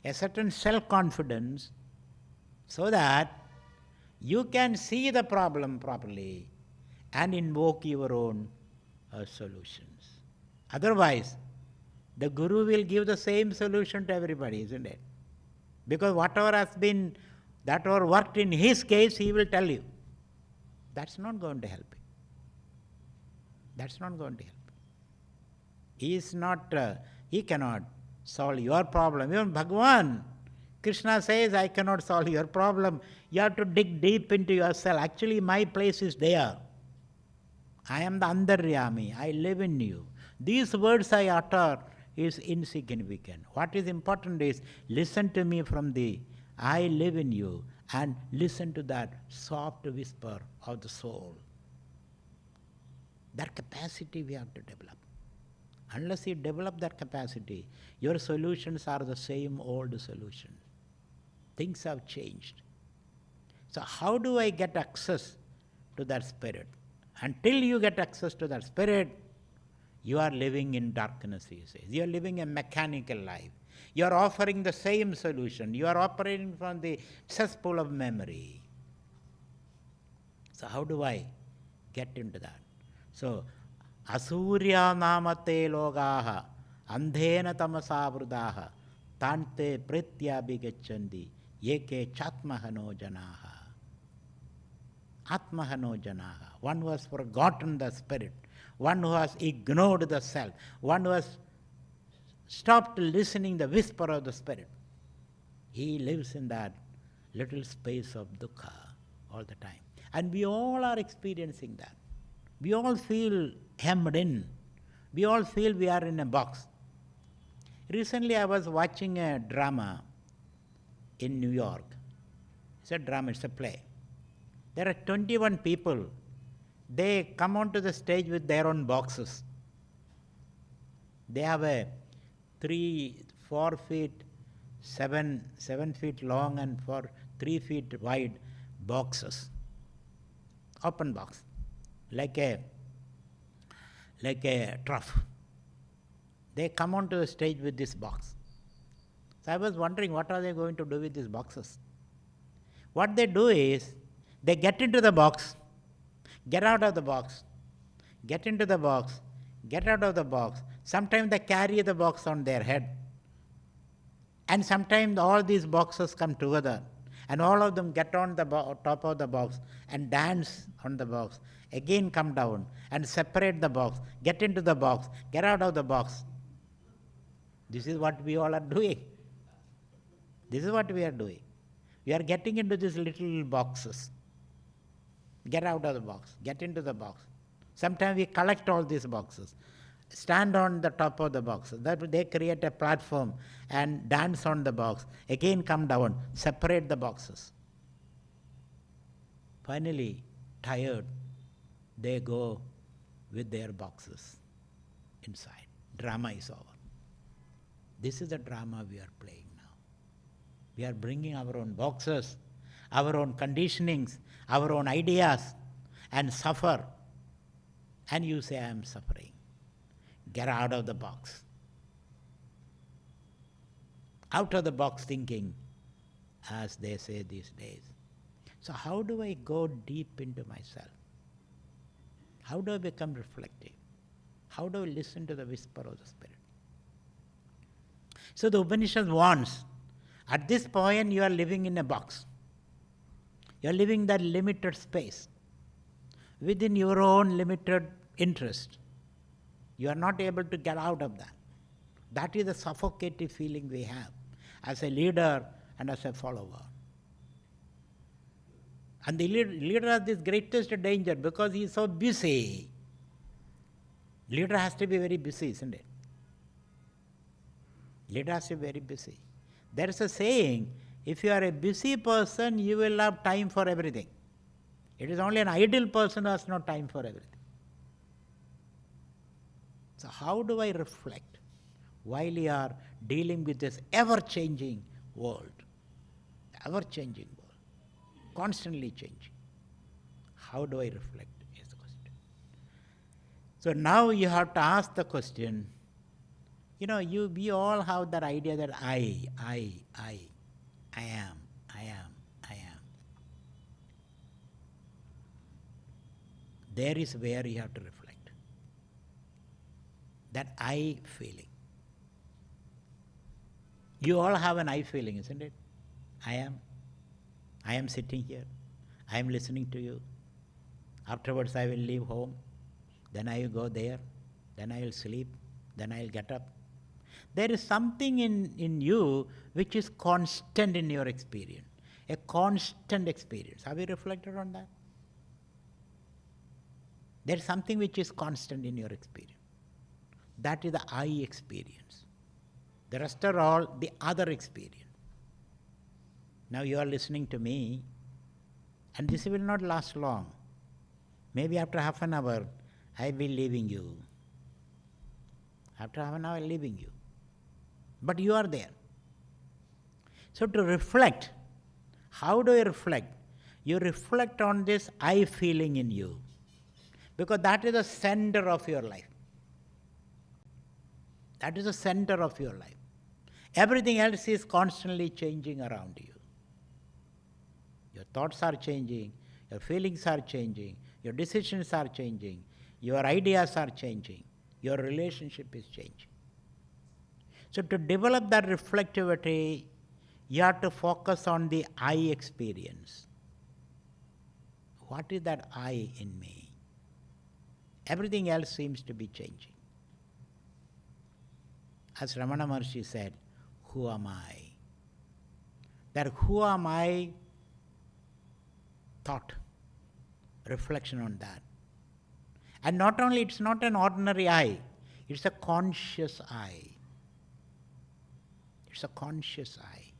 a certain self-confidence, so that you can see the problem properly and invoke your own solutions. Otherwise, the guru will give the same solution to everybody, isn't it? Because whatever has been, that or worked in his case, he will tell you. That's not going to help him. That's not going to help him. He is not, he cannot solve your problem. Even Bhagavan, Krishna says, I cannot solve your problem. You have to dig deep into yourself. Actually, my place is there. I am the Andaryami. I live in you. These words I utter is insignificant. What is important is, listen to me from the I live in you and listen to that soft whisper of the soul. That capacity we have to develop. Unless you develop that capacity, your solutions are the same old solutions. Things have changed. So how do I get access to that spirit? Until you get access to that spirit, you are living in darkness, he says. You are living a mechanical life. You are offering the same solution. You are operating from the cesspool of memory. So how do I get into that? So, Asurya namate logaha andhena tamasa vrudaha tante pritya bigachandi yeke chatmahano janaha. Atmahano janaha. One who has forgotten the spirit. One who has ignored the self. One who has stopped listening the whisper of the spirit. He lives in that little space of dukkha all the time. And we all are experiencing that. We all feel hemmed in. We all feel we are in a box. Recently I was watching a drama in New York. It's a drama, it's a play. There are 21 people. They come onto the stage with their own boxes. They have a 4 feet, 7 feet long and 3 feet wide boxes. Open box. Like a trough. They come onto the stage with this box. So I was wondering, what are they going to do with these boxes? What they do is, they get into the box, get out of the box, get into the box, get out of the box. Sometimes they carry the box on their head. And sometimes all these boxes come together. and all of them get on the top of the box and dance on the box, again come down and separate the box, get into the box, get out of the box. This is what we all are doing. This is what we are doing. We are getting into these little boxes. Get out of the box, get into the box. Sometimes we collect all these boxes, stand on the top of the box. That they create a platform and dance on the box, again come down, separate the boxes. Finally, tired, they go with their boxes inside. Drama is over. This is the drama we are playing now. We are bringing our own boxes, our own conditionings, our own ideas, and suffer. And you say, I am suffering. Get out of the box. Out of the box thinking, as they say these days. So how do I go deep into myself? How do I become reflective? How do I listen to the whisper of the Spirit? So the Upanishad warns, at this point you are living in a box. You are living that limited space within your own limited interest. You are not able to get out of that. That is the suffocating feeling we have as a leader and as a follower. And the leader has this greatest danger because he is so busy. Leader has to be very busy, isn't it? Leader has to be very busy. There is a saying, if you are a busy person, you will have time for everything. It is only an idle person who has no time for everything. So how do I reflect while you are dealing with this ever-changing world? Ever-changing world. Constantly changing. How do I reflect is the question. So now you have to ask the question, we all have that idea that I am. There is where you have to reflect. That I feeling. You all have an I feeling, isn't it? I am sitting here. I am listening to you. Afterwards I will leave home. Then I will go there. Then I will sleep. Then I will get up. There is something in you which is constant in your experience. A constant experience. Have you reflected on that? There is something which is constant in your experience. That is the I experience. The rest are all the other experience. Now you are listening to me, and this will not last long. Maybe after half an hour, I will be leaving you. After half an hour, I will be leaving you. But you are there. So to reflect, how do you reflect? You reflect on this I feeling in you. Because that is the center of your life. That is the center of your life. Everything else is constantly changing around you. Your thoughts are changing, your feelings are changing, your decisions are changing, your ideas are changing, your relationship is changing. So to develop that reflectivity, you have to focus on the I experience. What is that I in me? Everything else seems to be changing. As Ramana Maharshi said, who am I? That who am I thought, reflection on that. And not only, it's not an ordinary I, it's a conscious I. It's a conscious I.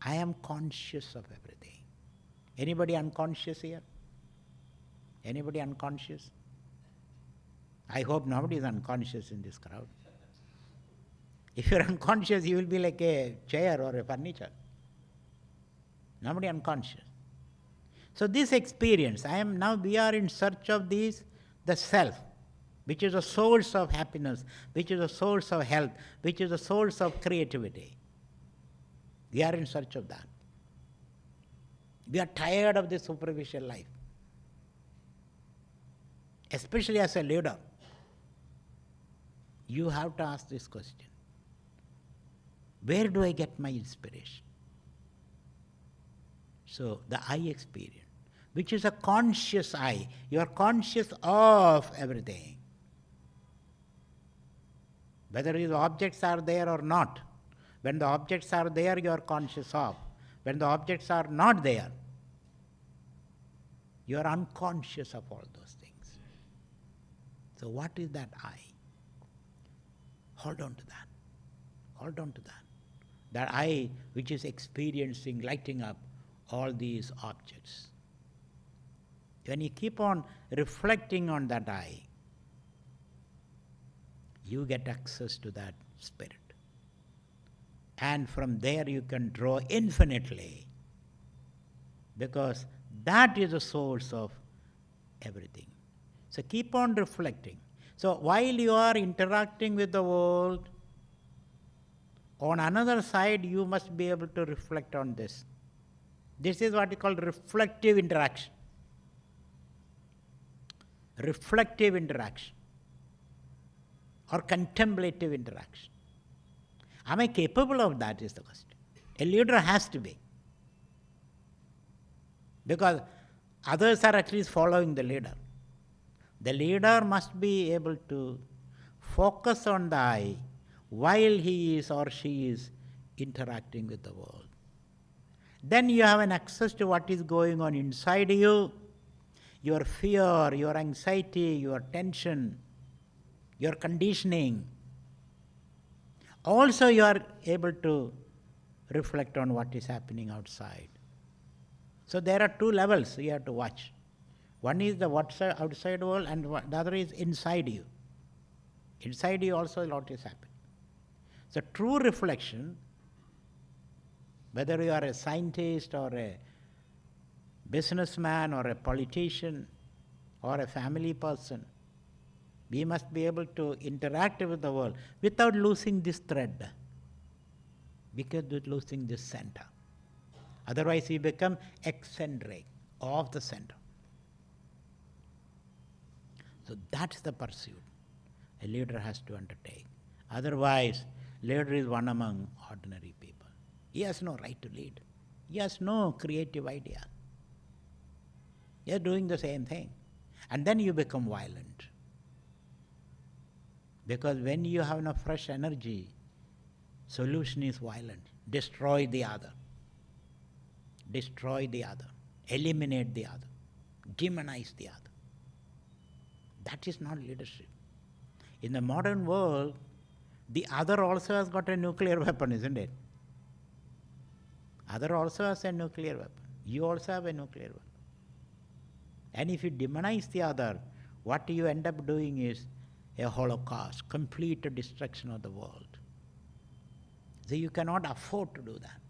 I am conscious of everything. Anybody unconscious here? Anybody unconscious? I hope nobody is unconscious in this crowd. If you're unconscious, you will be like a chair or a furniture. Nobody unconscious. So this experience, we are in search of the self, which is a source of happiness, which is a source of health, which is a source of creativity. We are in search of that. We are tired of this superficial life. Especially as a leader, you have to ask this question. Where do I get my inspiration? So the I experience, which is a conscious I. You are conscious of everything. Whether these objects are there or not. When the objects are there, you are conscious of. When the objects are not there, you are unconscious of all those things. So what is that I? Hold on to that. Hold on to that. That I which is experiencing, lighting up all these objects. When you keep on reflecting on that I, you get access to that spirit. And from there you can draw infinitely, because that is the source of everything. So keep on reflecting. So while you are interacting with the world, on another side you must be able to reflect on this. This is what is called reflective interaction. Reflective interaction or contemplative interaction. Am I capable of that is the question. A leader has to be. Because others are at least following the leader. The leader must be able to focus on the I while he is or she is interacting with the world. Then you have an access to what is going on inside you, your fear, your anxiety, your tension, your conditioning. Also you are able to reflect on what is happening outside. So there are two levels you have to watch. One is the outside world, and the other is inside you. Inside you also a lot is happening. So true reflection, whether you are a scientist or a businessman or a politician or a family person, we must be able to interact with the world without losing this thread, because with losing this center. Otherwise we become eccentric of the center. So that's the pursuit a leader has to undertake. Otherwise, leader is one among ordinary people. He has no right to lead. He has no creative idea. He is doing the same thing. And then you become violent. Because when you have no fresh energy, solution is violent. Destroy the other. Destroy the other. Eliminate the other. Demonize the other. That is not leadership. In the modern world, the other also has got a nuclear weapon, isn't it? Other also has a nuclear weapon. You also have a nuclear weapon. And if you demonize the other, what you end up doing is a holocaust, complete destruction of the world. So you cannot afford to do that.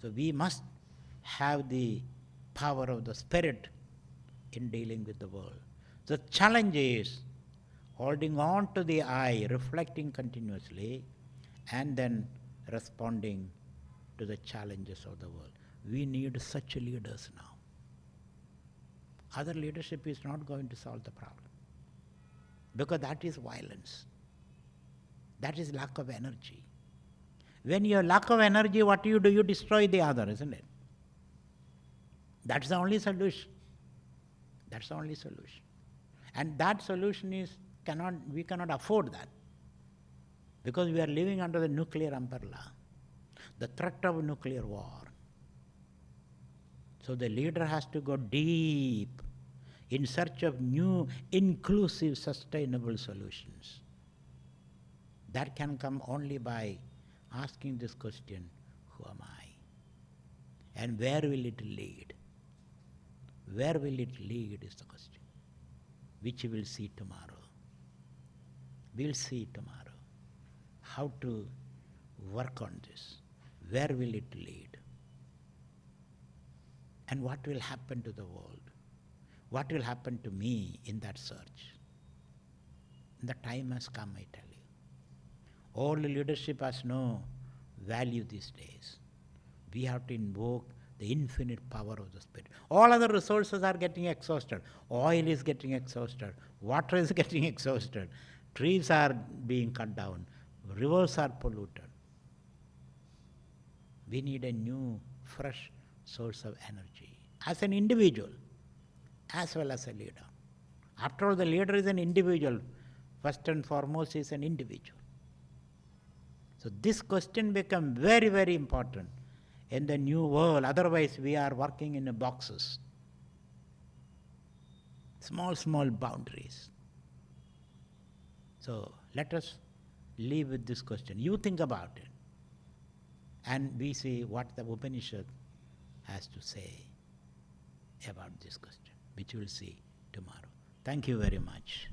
So we must have the power of the Spirit in dealing with the world. The challenge is holding on to the I, reflecting continuously, and then responding to the challenges of the world. We need such leaders now. Other leadership is not going to solve the problem, because that is violence. That is lack of energy. When you have lack of energy, what do? You destroy the other, isn't it? That's the only solution. That's the only solution. And that solution is we cannot afford that, because we are living under the nuclear umbrella, the threat of nuclear war. So the leader has to go deep in search of new, inclusive, sustainable solutions. That can come only by asking this question, who am I? And where will it lead? Where will it lead is the question, which we will see tomorrow. We'll see tomorrow how to work on this. Where will it lead? And what will happen to the world? What will happen to me in that search? The time has come, I tell you. All leadership has no value these days. We have to invoke the infinite power of the Spirit. All other resources are getting exhausted. Oil is getting exhausted. Water is getting exhausted. Trees are being cut down. Rivers are polluted. We need a new, fresh source of energy as an individual as well as a leader. After all, the leader is an individual. First and foremost, is an individual. So this question becomes very, very important in the new world. Otherwise, we are working in boxes. Small, small boundaries. So let us leave with this question. You think about it. And we see what the Upanishad has to say about this question, which we'll see tomorrow. Thank you very much.